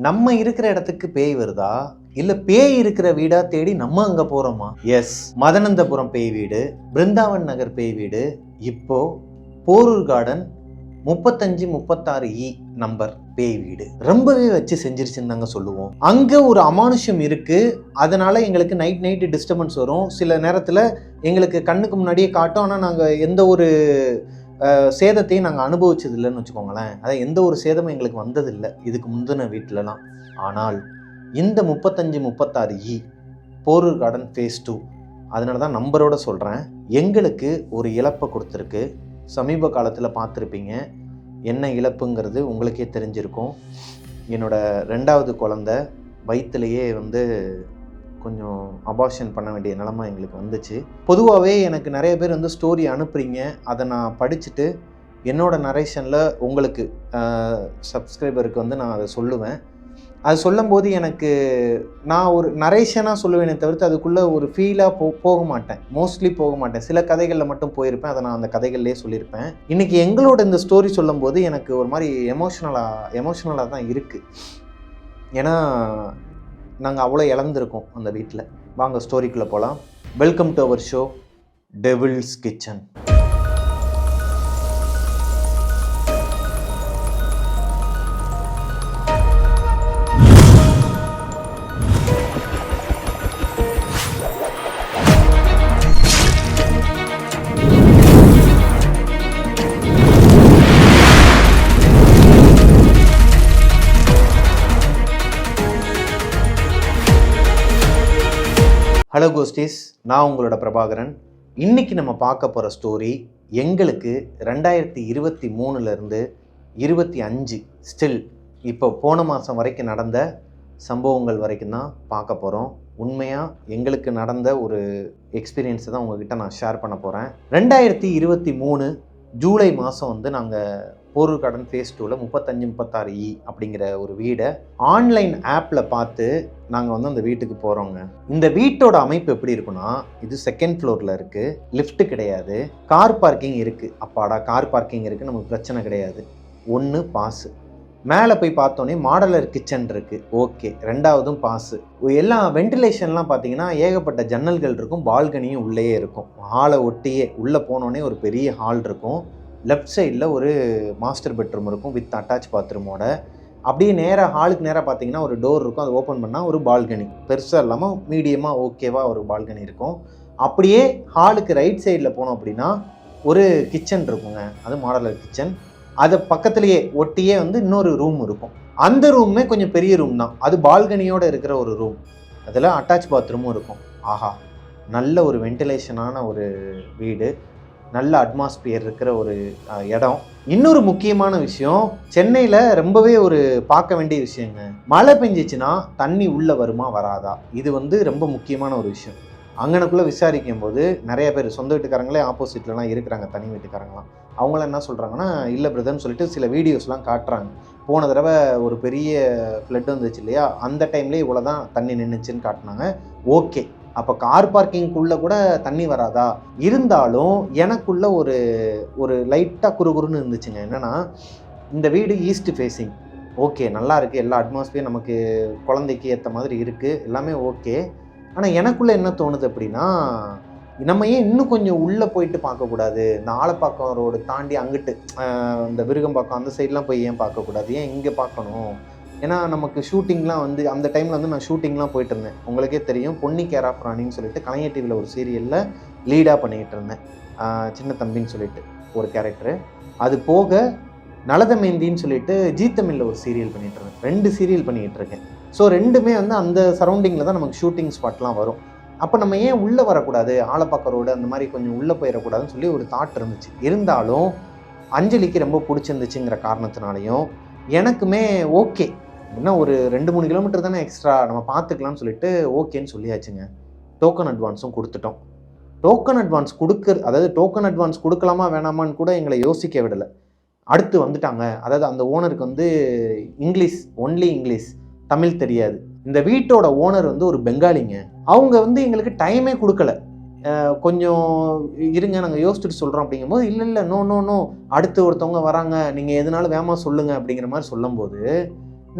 நம்ம இருக்கிற இடத்துக்கு பேய் வருதா இல்ல பேய் இருக்கிற வீடா தேடி நம்ம அங்க போறோமா? எஸ், மதனந்தபுரம் பேய் வீடு, பிருந்தாவன் நகர் பேய் வீடு, இப்போ போரூர் கார்டன் 3536E நம்பர் பேய் வீடு ரொம்பவே வச்சு செஞ்சிருச்சுன்னு தாங்க சொல்லுவோம். அங்க ஒரு அமானுஷ்யம் இருக்கு. அதனால எங்களுக்கு நைட் டிஸ்டர்பன்ஸ் வரும். சில நேரத்துல எங்களுக்கு கண்ணுக்கு முன்னாடியே காட்டும். ஆனா நாங்க எந்த ஒரு சேதத்தையும் நாங்கள் அனுபவிச்சது இல்லைன்னு வச்சுக்கோங்களேன். அதாவது எந்த ஒரு சேதமும் எங்களுக்கு வந்ததில்லை இதுக்கு முந்தின வீட்டிலலாம். ஆனால் இந்த 3536E போரூர் கார்டன் ஃபேஸ் 2, அதனால தான் நம்பரோட சொல்கிறேன், எங்களுக்கு ஒரு இழப்பை கொடுத்துருக்கு. சமீப காலத்தில் பார்த்துருப்பீங்க. என்ன இழப்புங்கிறது உங்களுக்கே தெரிஞ்சிருக்கும். என்னோடய 2வது குழந்தை வயிற்றுலையே கொஞ்சம் அபார்ஷன் பண்ண வேண்டிய நிலைமை எங்களுக்கு வந்துச்சு. பொதுவாகவே எனக்கு நிறைய பேர் ஸ்டோரி அனுப்புகிறீங்க. அதை நான் படிச்சுட்டு என்னோடய நரேஷனில் உங்களுக்கு சப்ஸ்கிரைபருக்கு நான் அதை சொல்லுவேன். அது சொல்லும்போது எனக்கு நான் ஒரு நரேஷனாக சொல்லுவேனே தவிர்த்து அதுக்குள்ளே ஒரு ஃபீலாக போக மாட்டேன். மோஸ்ட்லி போக மாட்டேன். சில கதைகளில் மட்டும் போயிருப்பேன். அதை நான் அந்த கதைகள்லேயே சொல்லியிருப்பேன். இன்றைக்கி எங்களோட இந்த ஸ்டோரி சொல்லும்போது எனக்கு ஒரு மாதிரி எமோஷ்னலாக தான் இருக்குது. ஏன்னா நாங்கள் அவ்வளோ இழந்திருக்கோம் அந்த வீட்டில். வாங்க ஸ்டோரிக்குள்ளே போகலாம். Welcome to our show devil's kitchen. Hello ghosties, நான் உங்களோட பிரபாகரன். இன்றைக்கி நம்ம பார்க்க போகிற ஸ்டோரி எங்களுக்கு 2023லேருந்து 25 ஸ்டில் இப்போ போன மாதம் வரைக்கும் நடந்த சம்பவங்கள் வரைக்கும் தான் பார்க்க போகிறோம். உண்மையாக எங்களுக்கு நடந்த ஒரு எக்ஸ்பீரியன்ஸை தான் உங்ககிட்ட நான் ஷேர் பண்ண போகிறேன். 2023 ஜூலை மாதம் நாங்கள் போரூர் கார்டன் ஃபேஸ் 2ல் 3536E அப்படிங்கிற ஒரு வீடை ஆன்லைன் ஆப்பில் பார்த்து நாங்கள் அந்த வீட்டுக்கு போகிறோங்க. இந்த வீட்டோட அமைப்பு எப்படி இருக்குன்னா, இது 2nd ஃப்ளோரில் இருக்குது. லிஃப்ட் கிடையாது. கார் பார்க்கிங் இருக்குது. அப்பாடா, கார் பார்க்கிங் இருக்குது, நமக்கு பிரச்சனை கிடையாது. 1 பாஸு. மேலே போய் பார்த்தோன்னே மாடலர் கிச்சன் இருக்குது. ஓகே, 2வதும் பாஸு. எல்லாம் வென்டிலேஷன்லாம் பார்த்தீங்கன்னா ஏகப்பட்ட ஜன்னல்கள் இருக்கும். பால்கனியும் உள்ளேயே இருக்கும். ஹாலை ஒட்டியே உள்ளே போனோடனே ஒரு பெரிய ஹால் இருக்கும். லெஃப்ட் சைடில் ஒரு மாஸ்டர் பெட்ரூம் இருக்கும் வித் அட்டாச் பாத்ரூமோட. அப்படியே நேராக ஹாலுக்கு நேராக பார்த்தீங்கன்னா ஒரு டோர் இருக்கும். அது ஓப்பன் பண்ணால் ஒரு பால்கனி, பெருசாக இல்லாமல் மீடியமாக ஓகேவாக ஒரு பால்கனி இருக்கும். அப்படியே ஹாலுக்கு ரைட் சைடில் போனோம் அப்படின்னா ஒரு கிச்சன் இருக்குங்க. அது மாடலர் கிச்சன். அது பக்கத்துலேயே ஒட்டியே இன்னொரு ரூம் இருக்கும். அந்த ரூமே கொஞ்சம் பெரிய ரூம் தான். அது பால்கனியோடு இருக்கிற ஒரு ரூம். அதில் அட்டாச் பாத்ரூமும் இருக்கும். ஆஹா, நல்ல ஒரு வென்டிலேஷனான ஒரு வீடு, நல்ல அட்மாஸ்பியர் இருக்கிற ஒரு இடம். இன்னொரு முக்கியமான விஷயம், சென்னையில் ரொம்பவே ஒரு பார்க்க வேண்டிய விஷயங்க, மழை பெஞ்சிச்சுன்னா தண்ணி உள்ளே வருமா வராதா, இது ரொம்ப முக்கியமான ஒரு விஷயம். அங்கனக்குள்ளே விசாரிக்கும் போது நிறைய பேர் சொந்த வீட்டுக்காரங்களே ஆப்போசிட்லலாம் இருக்கிறாங்க, தனி வீட்டுக்காரங்களாம். அவங்களாம் என்ன சொல்கிறாங்கன்னா, இல்லை பிரதர்னு சொல்லிட்டு சில வீடியோஸ்லாம் காட்டுறாங்க. போன தடவை ஒரு பெரிய ஃப்ளட் வந்துச்சு இல்லையா, அந்த டைம்லேயே இவ்வளோ தான் தண்ணி நின்றுச்சுன்னு காட்டினாங்க. ஓகே, அப்போ கார் பார்க்கிங்குள்ளே கூட தண்ணி வராதா? இருந்தாலும் எனக்குள்ள ஒரு லைட்டாக குறுகுறுன்னு இருந்துச்சுங்க. என்னென்னா, இந்த வீடு ஈஸ்ட் ஃபேஸிங். ஓகே, நல்லா இருக்குது, எல்லா அட்மாஸ்பியர் நமக்கு குழந்தைக்கு ஏற்ற மாதிரி இருக்குது, எல்லாமே ஓகே. ஆனால் எனக்குள்ளே என்ன தோணுது அப்படின்னா, நம்ம ஏன் இன்னும் கொஞ்சம் உள்ளே போயிட்டு பார்க்கக்கூடாது? இந்த ஆலப்பாக்கம் ரோடு தாண்டி அங்கிட்டு இந்த விருகம்பாக்கம் அந்த சைட்லாம் போய் ஏன் பார்க்கக்கூடாது? ஏன் இங்கே பார்க்கணும்? ஏன்னா நமக்கு ஷூட்டிங்லாம் அந்த டைமில் நான் ஷூட்டிங்லாம் போயிட்டு இருந்தேன். உங்களுக்கே தெரியும், பொன்னி கேரா பிராணின்னு சொல்லிட்டு கலைஞர் டிவியில் ஒரு சீரியலில் லீடாக பண்ணிக்கிட்டு இருந்தேன். சின்ன தம்பின்னு சொல்லிட்டு ஒரு கேரக்டரு. அது போக நலதமேந்தின்னு சொல்லிட்டு ஜீ தமிழில் ஒரு சீரியல் பண்ணிகிட்டு இருந்தேன். 2 சீரியல் பண்ணிக்கிட்டு இருக்கேன். ஸோ 2மே அந்த சரௌண்டிங்கில் தான் நமக்கு ஷூட்டிங் ஸ்பாட்லாம் வரும். அப்போ நம்ம ஏன் உள்ளே வரக்கூடாது, ஆலப்பாக்கம் ரோடு அந்த மாதிரி கொஞ்சம் உள்ளே போயிடக்கூடாதுன்னு சொல்லி ஒரு தாட் இருந்துச்சு. இருந்தாலும் அஞ்சலிக்கு ரொம்ப பிடிச்சிருந்துச்சுங்கிற காரணத்தினாலையும் எனக்குமே ஓகே, இன்னும் ஒரு 2-3 கிலோமீட்டர் தானே எக்ஸ்ட்ரா, நம்ம பார்த்துக்கலாம்னு சொல்லிட்டு ஓகேன்னு சொல்லியாச்சுங்க. டோக்கன் அட்வான்ஸும் கொடுத்துட்டோம். டோக்கன் அட்வான்ஸ் கொடுக்கலாமா வேணாமான்னு கூட எங்களை யோசிக்க விடலை. அடுத்து வந்துட்டாங்க. அதாவது அந்த ஓனருக்கு ஒன்லி இங்கிலீஷ், தமிழ் தெரியாது. இந்த வீட்டோட ஓனர் ஒரு பெங்காலிங்க. அவங்க எங்களுக்கு டைமே கொடுக்கல. கொஞ்சம் இருங்க, நாங்கள் யோசிச்சுட்டு சொல்கிறோம் அப்படிங்கும்போது, இல்லை நோ அடுத்து ஒருத்தவங்க வராங்க, நீங்கள் எதுனாலும் வேகமாக சொல்லுங்கள் அப்படிங்கிற மாதிரி சொல்லும்போது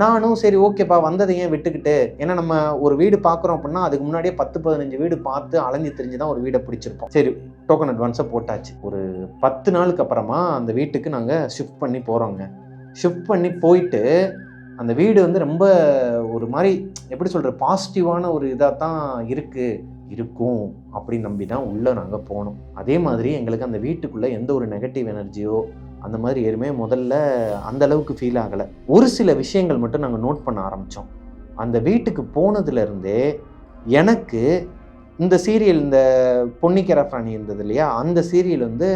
நானும் சரி ஓகேப்பா வந்ததை ஏன் விட்டுக்கிட்டு, ஏன்னா நம்ம ஒரு வீடு பார்க்குறோம் அப்படின்னா அதுக்கு முன்னாடியே 10-15 வீடு பார்த்து அலைஞ்சு திரிஞ்சு தான் ஒரு வீடை பிடிச்சிருப்போம். சரி டோக்கன் அட்வான்ஸை போட்டாச்சு. ஒரு 10 நாளுக்கு அப்புறமா அந்த வீட்டுக்கு நாங்கள் ஷிஃப்ட் பண்ணி போகிறோங்க. ஷிஃப்ட் பண்ணி போயிட்டு அந்த வீடு வந்து ரொம்ப ஒரு மாதிரி எப்படி சொல்கிற பாசிட்டிவான ஒரு இதாக தான் இருக்கும் அப்படின்னு நம்பி தான் உள்ளே நாங்கள் போனோம். அதே மாதிரி எங்களுக்கு அந்த வீட்டுக்குள்ளே எந்த ஒரு நெகட்டிவ் எனர்ஜியோ அந்த மாதிரி எதுவுமே முதல்ல அந்த அளவுக்கு ஃபீல் ஆகலை. ஒரு சில விஷயங்கள் மட்டும் நாங்கள் நோட் பண்ண ஆரம்பித்தோம். அந்த வீட்டுக்கு போனதுலேருந்தே எனக்கு இந்த சீரியல், இந்த பொன்னிக்கரை ராணி இருந்தது இல்லையா, அந்த சீரியல் வந்து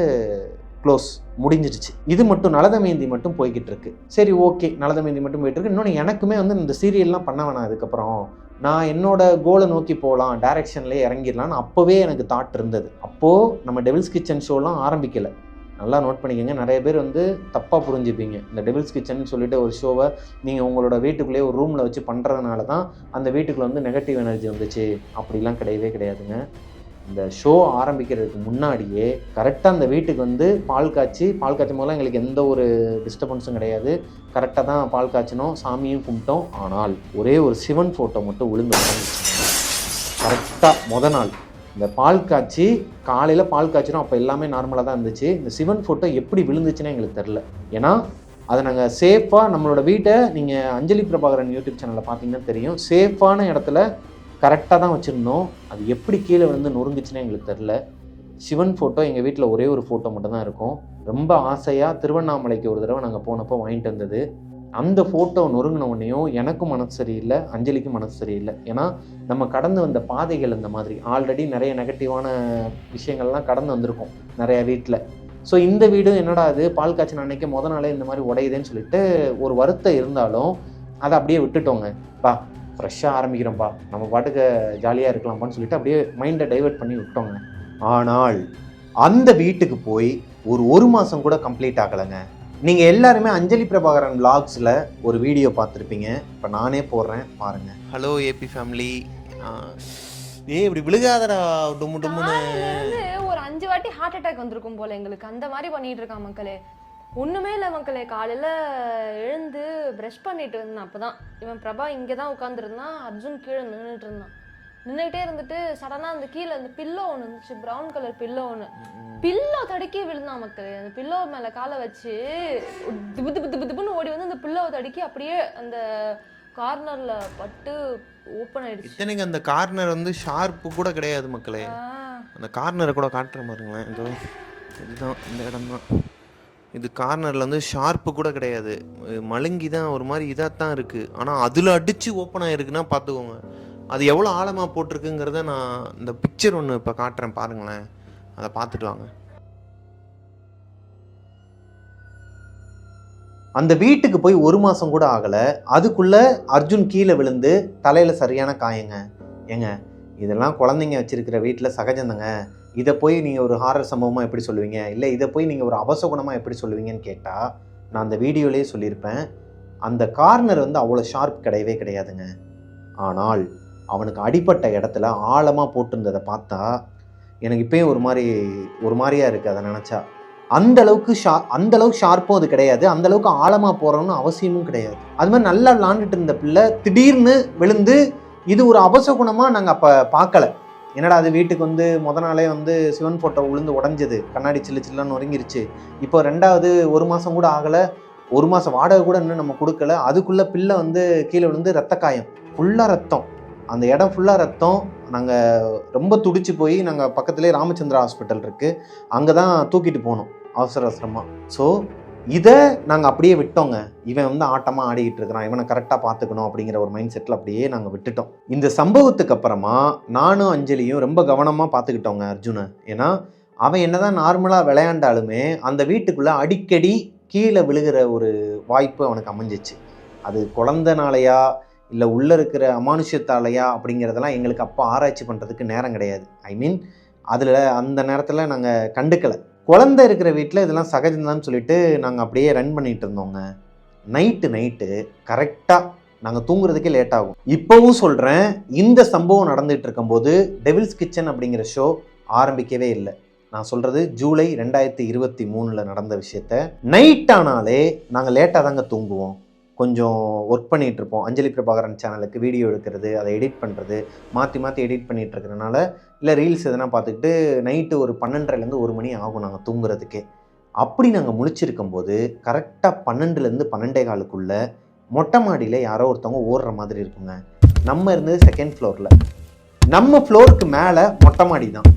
க்ளோஸ் முடிஞ்சிடுச்சு. இது மட்டும் நலதமயந்தி மட்டும் போய்கிட்டு இருக்கு. சரி ஓகே, நலதமயந்தி மட்டும் போயிட்டு இருக்கு. இன்னொன்று எனக்குமே வந்து இந்த சீரியல்லாம் பண்ண வேணாம், அதுக்கப்புறம் நான் என்னோட கோலை நோக்கி போகலாம், டைரக்ஷன்லேயே இறங்கிடலான்னு அப்போவே எனக்கு தாட் இருந்தது. அப்போது நம்ம டெவில்ஸ் கிச்சன் ஷோலாம் ஆரம்பிக்கலை. நல்லா நோட் பண்ணிக்கோங்க. நிறைய பேர் வந்து தப்பாக புரிஞ்சுப்பீங்க. இந்த டெவில்ஸ் கிச்சன் சொல்லிட்டு ஒரு ஷோவை நீங்கள் உங்களோட வீட்டுக்குள்ளேயே ஒரு ரூமில் வச்சு பண்ணுறதுனால தான் அந்த வீட்டுக்குள்ளே வந்து நெகட்டிவ் எனர்ஜி வந்துச்சு. அப்படிலாம் கிடையவே கிடையாதுங்க. இந்த ஷோ ஆரம்பிக்கிறதுக்கு முன்னாடியே கரெக்டாக அந்த வீட்டுக்கு வந்து பால் காய்ச்சும் போதெல்லாம் எங்களுக்கு எந்த ஒரு டிஸ்டர்பன்ஸும் கிடையாது. கரெக்டாக தான் பால் காய்ச்சினோம், சாமியும் கும்பிட்டோம். ஆனால் ஒரே ஒரு சிவன் ஃபோட்டோ மட்டும் விழுந்து வந்துச்சுங்க. கரெக்டாக நாள் இந்த பால் காய்ச்சி காலையில் பால் காய்ச்சினோம், அப்போ எல்லாமே நார்மலாக தான் இருந்துச்சு. இந்த சிவன் ஃபோட்டோ எப்படி விழுந்துச்சுன்னு எங்களுக்கு தெரில. ஏன்னா அதை நாங்கள் சேஃபாக நம்மளோட வீட்டை நீங்கள் அஞ்சலி பிரபாகரன் யூடியூப் சேனலில் பார்த்தீங்கன்னா தெரியும், சேஃபான இடத்துல கரெக்டாக தான் வச்சுருந்தோம். அது எப்படி கீழே வந்து நொறுங்குச்சுன்னு எங்களுக்கு தெரில. சிவன் ஃபோட்டோ எங்கள் வீட்டில் ஒரே ஒரு ஃபோட்டோ மட்டும் தான் இருக்கும். ரொம்ப ஆசையாக திருவண்ணாமலைக்கு ஒரு தடவை நாங்கள் போனப்போ வாங்கிட்டு வந்தது. அந்த ஃபோட்டோ நொறுங்கின உடனேயும் எனக்கும் மனசு சரியில்லை, அஞ்சலிக்கும் மனசு சரியில்லை. ஏன்னா நம்ம கடந்து வந்த பாதைகள் இந்த மாதிரி ஆல்ரெடி நிறைய நெகட்டிவான விஷயங்கள்லாம் கடந்து வந்திருக்கோம் நிறைய வீட்டில். ஸோ இந்த வீடும் என்னடா அது பால் காய்ச்சின அன்னைக்கு நாளே இந்த மாதிரி உடையுதுன்னு சொல்லிட்டு ஒரு வருத்தம் இருந்தாலும் அதை அப்படியே விட்டுட்டோங்க. ஃப்ரெஷ்ஷாக ஆரம்பிக்கிறோம்ப்பா, நம்ம பாட்டுக்கு ஜாலியாக இருக்கலாம்ப்பான்னு சொல்லிட்டு அப்படியே மைண்டை டைவெர்ட் பண்ணி விட்டோங்க. ஆனால் அந்த வீட்டுக்கு போய் ஒரு மாதம் கூட கம்ப்ளீட் ஆகலைங்க. நீங்கள் எல்லாருமே அஞ்சலி பிரபாகரன் விளாக்ஸில் ஒரு வீடியோ பார்த்துருப்பீங்க. இப்போ நானே போடுறேன் பாருங்கள். Hello A B family. இப்படி விழுகாதடா டும்முன்னு. ஒரு 5 வாட்டி ஹார்ட் அட்டாக் வந்திருக்கும் போல எங்களுக்கு. அந்த மாதிரி பண்ணிட்டு இருக்கான் மக்களே. ஒன்றுமே இல்லை மக்களே. காலையில் எழுந்து ப்ரஷ் பண்ணிட்டு இருந்தேன். அப்போ தான் இவன் பிரபா இங்கே தான் உட்காந்துருந்தான், அர்ஜுன் கீழே நின்றுட்டே இருந்துட்டு சடனாக அந்த கீழே அந்த பில்லோ ஒன்று இருந்துச்சு, ப்ரௌன் கலர் பில்லோ ஒன்று, பில்லோ தடுக்கி விழுந்தான் மக்களே. அந்த பில்லோ மேலே காலை வச்சு திபுன்னு ஓடி வந்து அந்த பில்லோவை தடுக்கி அப்படியே அந்த கார்னர்ல பட்டு ஓப்பன் ஆயிடுச்சு. இத்தனைக்கு அந்த கார்னர் வந்து ஷார்ப்பு கூட கிடையாது மக்களே. அந்த கார்னரை கூட காட்டுற பாருங்களேன். இதுதான் இந்த இடம் தான். இது கார்னரில் வந்து ஷார்ப்பு கூட கிடையாது, மழுங்கி தான் ஒரு மாதிரி இதாக தான் இருக்குது. ஆனால் அதில் அடித்து ஓப்பன் ஆகிருக்குன்னா பார்த்துக்கோங்க அது எவ்வளோ ஆழமாக போட்டிருக்குங்கிறத நான் இந்த பிக்சர் ஒன்று இப்போ காட்டுறேன் பாருங்களேன், அதை பார்த்துட்டு வாங்க. அந்த வீட்டுக்கு போய் 1 மாதம் கூட ஆகலை, அதுக்குள்ளே அர்ஜுன் கீழே விழுந்து தலையில் சரியான காயங்க. ஏங்க இதெல்லாம் குழந்தைங்க வச்சுருக்கிற வீட்டில் சகஜந்தங்க. இதை போய் நீங்கள் ஒரு ஹாரர் சம்பவமாக எப்படி சொல்லுவீங்க, இல்லை இதை போய் நீங்கள் ஒரு அபசகுணமாக எப்படி சொல்லுவீங்கன்னு கேட்டால் நான் அந்த வீடியோலேயே சொல்லியிருப்பேன். அந்த கார்னர் வந்து அவ்வளோ ஷார்ப் கிடையவே கிடையாதுங்க. ஆனால் அவனுக்கு அடிப்பட்ட இடத்துல ஆழமாக போட்டிருந்ததை பார்த்தா எனக்கு இப்போயும் ஒரு மாதிரியாக இருக்குது அதை நினச்சா. அந்தளவுக்கு ஷார்ப்பும் அது கிடையாது, அந்தளவுக்கு ஆழமாக போகிறோன்னு அவசியமும் கிடையாது. அது மாதிரி நல்லா விளாண்டுட்டு இருந்த பிள்ளை திடீர்னு விழுந்து இது ஒரு அபசகுணமாக நாங்கள் அப்போ பார்க்கல. என்னடா அது வீட்டுக்கு வந்து நாளே வந்து சிவன் ஃபோட்டோ விழுந்து உடஞ்சது, கண்ணாடி சில்லுன்னு நொறுங்கிருச்சு. இப்போ 2வது 1 மாதம் கூட ஆகலை, 1 மாதம் வாடகை கூட இன்னும் நம்ம கொடுக்கல, அதுக்குள்ளே பிள்ளை வந்து கீழே விழுந்து ரத்த காயம், ஃபுல்லாக ரத்தம், அந்த இடம் ஃபுல்லாக ரத்தம். நாங்கள் ரொம்ப துடிச்சு போய் நாங்கள் பக்கத்துலேயே ராமச்சந்திரா ஹாஸ்பிட்டல் இருக்குது, அங்கே தான் தூக்கிட்டு போனோம் அவசரமாக. ஸோ இதை நாங்கள் அப்படியே விட்டோங்க. இவன் வந்து ஆட்டமாக ஆடிக்கிட்டு இருக்கிறான், இவனை கரெக்டாக பார்த்துக்கணும் அப்படிங்கிற ஒரு மைண்ட் செட்டில் அப்படியே நாங்கள் விட்டுட்டோம். இந்த சம்பவத்துக்கு அப்புறமா நானும் அஞ்சலியும் ரொம்ப கவனமாக பார்த்துக்கிட்டோங்க அர்ஜுனை. ஏன்னா அவன் என்னதான் நார்மலாக விளையாண்டாலுமே அந்த வீட்டுக்குள்ளே அடிக்கடி கீழே விழுகிற ஒரு வாய்ப்பு அவனுக்கு அமைஞ்சிச்சு. அது குழந்தனாலையா இல்லை உள்ளே இருக்கிற அமானுஷ்யத்தாலையா அப்படிங்கிறதெல்லாம் எங்களுக்கு அப்போ ஆராய்ச்சி பண்ணுறதுக்கு நேரம் கிடையாது. அதில் அந்த நேரத்தில் நாங்கள் கண்டுக்கலை. குழந்தை இருக்கிற வீட்டில் இதெல்லாம் சகஜம்தான்னு சொல்லிட்டு நாங்கள் அப்படியே ரன் பண்ணிகிட்டு இருந்தோங்க. நைட்டு கரெக்டாக நாங்கள் தூங்குறதுக்கே லேட் ஆகும். இப்போவும் சொல்கிறேன், இந்த சம்பவம் நடந்துகிட்டு இருக்கும்போது டெவில்ஸ் கிச்சன் அப்படிங்கிற ஷோ ஆரம்பிக்கவே இல்லை. நான் சொல்கிறது ஜூலை 2023 நடந்த விஷயத்த. நைட் ஆனாலே நாங்கள் லேட்டாக தாங்க தூங்குவோம். கொஞ்சம் ஒர்க் பண்ணிகிட்ருப்போம். அஞ்சலி பிரபாகரன் சேனலுக்கு வீடியோ எடுக்கிறது, அதை எடிட் பண்ணுறது, மாற்றி மாற்றி எடிட் பண்ணிகிட்டு இருக்கிறதுனால, இல்லை ரீல்ஸ் எதனா பார்த்துக்கிட்டு நைட்டு ஒரு 12:30லேருந்து 1 மணி ஆகும் நாங்கள் தூங்குறதுக்கே. அப்படி நாங்கள் முழிச்சிருக்கும்போது கரெக்டாக 12லேருந்து 12:15க்குள்ளே மொட்டை மாடியில் யாரோ ஒருத்தவங்க ஓடுற மாதிரி இருக்குங்க. நம்ம இருந்தது 2nd ஃப்ளோரில். நம்ம ஃப்ளோருக்கு மேலே மொட்டை மாடி தான்.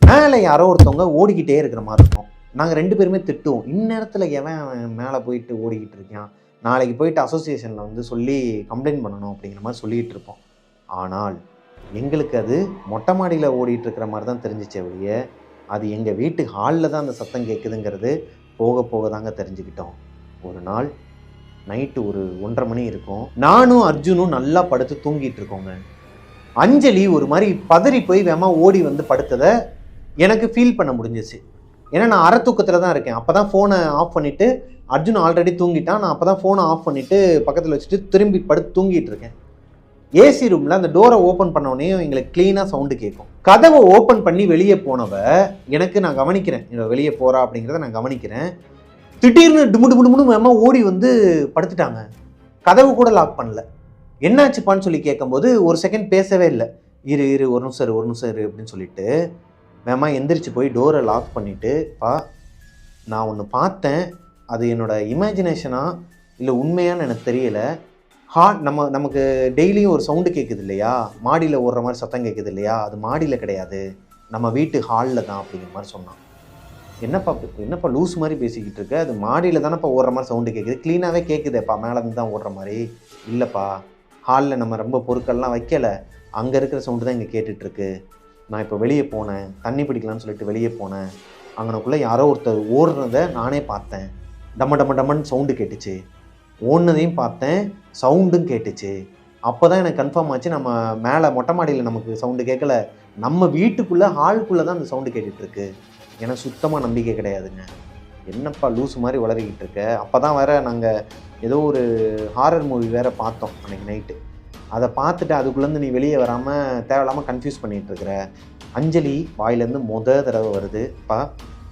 மேலே யாரோ ஒருத்தவங்க ஓடிக்கிட்டே இருக்கிற மாதிரி இருக்கும். நாங்கள் 2 பேருமே திட்டுவோம், இந்நேரத்தில் எவன் மேலே போயிட்டு ஓடிக்கிட்டு இருக்கான், நாளைக்கு போயிட்டு அசோசியேஷனில் வந்து சொல்லி கம்ப்ளைண்ட் பண்ணணும் அப்படிங்கிற மாதிரி சொல்லிகிட்டு இருப்போம். ஆனால் எங்களுக்கு அது மொட்டை மாடியில் ஓடிட்டு இருக்கிற மாதிரி தான் தெரிஞ்சிச்சே ஒழிய, அது எங்கள் வீட்டு ஹாலில் தான் அந்த சத்தம் கேட்குதுங்கிறது போக போக தாங்க தெரிஞ்சுக்கிட்டோம். ஒரு நாள் நைட்டு ஒரு 1:30 மணி இருக்கும். நானும் அர்ஜுனும் நல்லா படுத்து தூங்கிட்டு இருக்கோங்க. அஞ்சலி ஒரு மாதிரி பதறி போய் வேமா ஓடி வந்து படுத்ததை எனக்கு ஃபீல் பண்ண முடிஞ்சிச்சு. ஏன்னா நான் அரை தூக்கத்தில் தான் இருக்கேன். அப்போ தான் ஃபோனை ஆஃப் பண்ணிவிட்டு, அர்ஜுன் ஆல்ரெடி தூங்கிட்டான், நான் அப்போ தான் ஃபோனை ஆஃப் பண்ணிவிட்டு பக்கத்தில் வச்சுட்டு திரும்பி படுத்து தூங்கிட்டு இருக்கேன். ஏசி ரூமில் அந்த டோரை ஓப்பன் பண்ணோடனே எங்களுக்கு க்ளீனாக சவுண்டு கேட்கும். கதவை ஓப்பன் பண்ணி வெளியே போனவ எனக்கு நான் கவனிக்கிறேன், வெளியே போகிறா அப்படிங்கிறத நான் கவனிக்கிறேன். திடீர்னு டுமுடுமுடுமுன்னு வேமா ஓடி வந்து படுத்துட்டாங்க. கதவு கூட லாக் பண்ணல. என்னாச்சுப்பான்னு சொல்லி கேட்கும்போது ஒரு செகண்ட் பேசவே இல்லை. இரு ஒரு நிமிஷம் இரு அப்படின்னு சொல்லிட்டு வேமா எந்திரிச்சு போய் டோரை லாக் பண்ணிவிட்டு, நான் ஒன்று பார்த்தேன், அது என்னோடய இமேஜினேஷனா இல்லை உண்மையான்னு எனக்கு தெரியலை. நமக்கு டெய்லியும் ஒரு சவுண்டு கேட்குது இல்லையா, மாடியில் ஓடுற மாதிரி சத்தம் கேட்குது இல்லையா, அது மாடியில் கிடையாது, நம்ம வீட்டு ஹாலில் தான் அப்படிங்கிற மாதிரி சொன்னான். என்னப்பா லூஸ் மாதிரி பேசிக்கிட்டு இருக்க, அது மாடியில் தானேப்பா ஓடுற மாதிரி சவுண்டு கேட்குது, க்ளீனாகவே கேட்குதேப்பா, மேலேருந்து தான் ஓடுற மாதிரி. இல்லைப்பா, ஹாலில் நம்ம ரொம்ப பொருட்கள்லாம் வைக்கலை, அங்கே இருக்கிற சவுண்டு தான் இங்கே கேட்டுட்ருக்கு. நான் இப்போ வெளியே போனேன், தண்ணி பிடிக்கலான்னு சொல்லிட்டு வெளியே போனேன், அங்கனக்குள்ளே யாரோ ஒருத்தர் ஓடுறதை நானே பார்த்தேன். டம்மன்னு சவுண்டு கேட்டுச்சு, ஓடுனதையும் பார்த்தேன், சவுண்டும் கேட்டுச்சு. அப்போ தான் எனக்கு கன்ஃபார்ம் ஆச்சு, நம்ம மேலே மொட்டை மாடியில் நமக்கு சவுண்டு கேட்கல, நம்ம வீட்டுக்குள்ளே ஹாலுக்குள்ளே தான் அந்த சவுண்டு கேட்டுட்ருக்கு. எனக்கு சுத்தமாக நம்பிக்கை கிடையாதுங்க. என்னப்பா லூஸு மாதிரி வளரிக்கிட்டு இருக்க. அப்போ தான் வேறு நாங்கள் ஏதோ ஒரு ஹாரர் மூவி வேறு பார்த்தோம் அன்றைக்கி நைட்டு. அதை பார்த்துட்டு அதுக்குள்ளேருந்து நீ வெளியே வராமல் தேவையில்லாமல் கன்ஃபியூஸ் பண்ணிகிட்ருக்குற. அஞ்சலி வாயிலேருந்து தடவை வருது,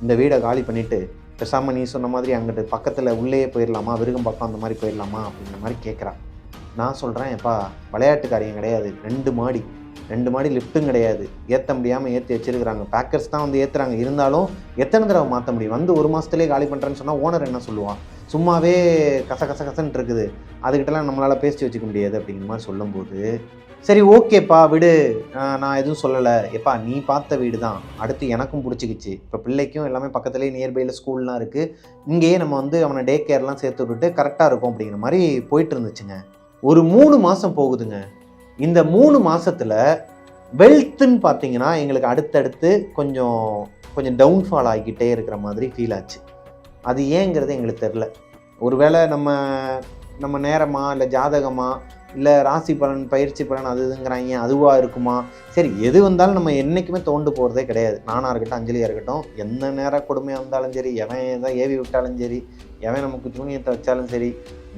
இந்த வீடை காலி பண்ணிவிட்டு பேசாமல் நீ சொன்ன மாதிரி அங்கிட்டு பக்கத்தில் உள்ளேயே போயிடலாமா, விருகம் பக்கம் அந்த மாதிரி போயிடலாமா அப்படிங்கிற மாதிரி கேட்குறா. நான் சொல்கிறேன், விளையாட்டு காரியம் கிடையாது, 2 மாடி லிஃப்ட்டும் கிடையாது, ஏற்ற முடியாமல் ஏற்றி வச்சுருக்குறாங்க, பேக்கர்ஸ் தான் வந்து ஏற்றுறாங்க, இருந்தாலும் எத்தனை தடவை மாற்ற முடியும், வந்து 1 மாதத்துலேயே காலி பண்ணுறேன்னு சொன்னால் ஓனர் என்ன சொல்லுவான், சும்மாவே கசன்னு இருக்குது, அதுக்கிட்டலாம் நம்மளால் பேசி வச்சுக்க முடியாது அப்படிங்கிற மாதிரி சொல்லும்போது, சரி ஓகேப்பா விடு, நான் எதுவும் சொல்லலை, நீ பார்த்த வீடு தான், அடுத்து எனக்கும் பிடிச்சிக்கிச்சு, இப்போ பிள்ளைக்கும் எல்லாமே பக்கத்துலேயே நியர்பையில் ஸ்கூல்லாம் இருக்குது, இங்கேயே நம்ம வந்து அவனை டே கேர்லாம் சேர்த்து விட்டுட்டு கரெக்டாக இருக்கும் அப்படிங்கிற மாதிரி போயிட்டு இருந்துச்சுங்க. ஒரு 3 மாதம் போகுதுங்க. இந்த 3 மாதத்தில் வெல்த்துன்னு பார்த்தீங்கன்னா எங்களுக்கு அடுத்தடுத்து கொஞ்சம் டவுன்ஃபால் ஆகிக்கிட்டே இருக்கிற மாதிரி ஃபீல் ஆச்சு. அது ஏங்கிறது எங்களுக்கு தெரில. ஒருவேளை நம்ம நேரமா இல்லை ஜாதகமா இல்லை ராசி பலன் பயிற்சி பலன் அது இதுங்கிறாங்க, அதுவாக இருக்குமா, சரி எது வந்தாலும் நம்ம என்றைக்குமே தோண்டு போகிறதே கிடையாது. நானாக இருக்கட்டும், அஞ்சலியாக இருக்கட்டும், எந்த நேரம் கொடுமையாக இருந்தாலும் சரி, எவன் எதாவது ஏவி விட்டாலும் சரி, எவன் நமக்கு துணியத்தை வச்சாலும் சரி,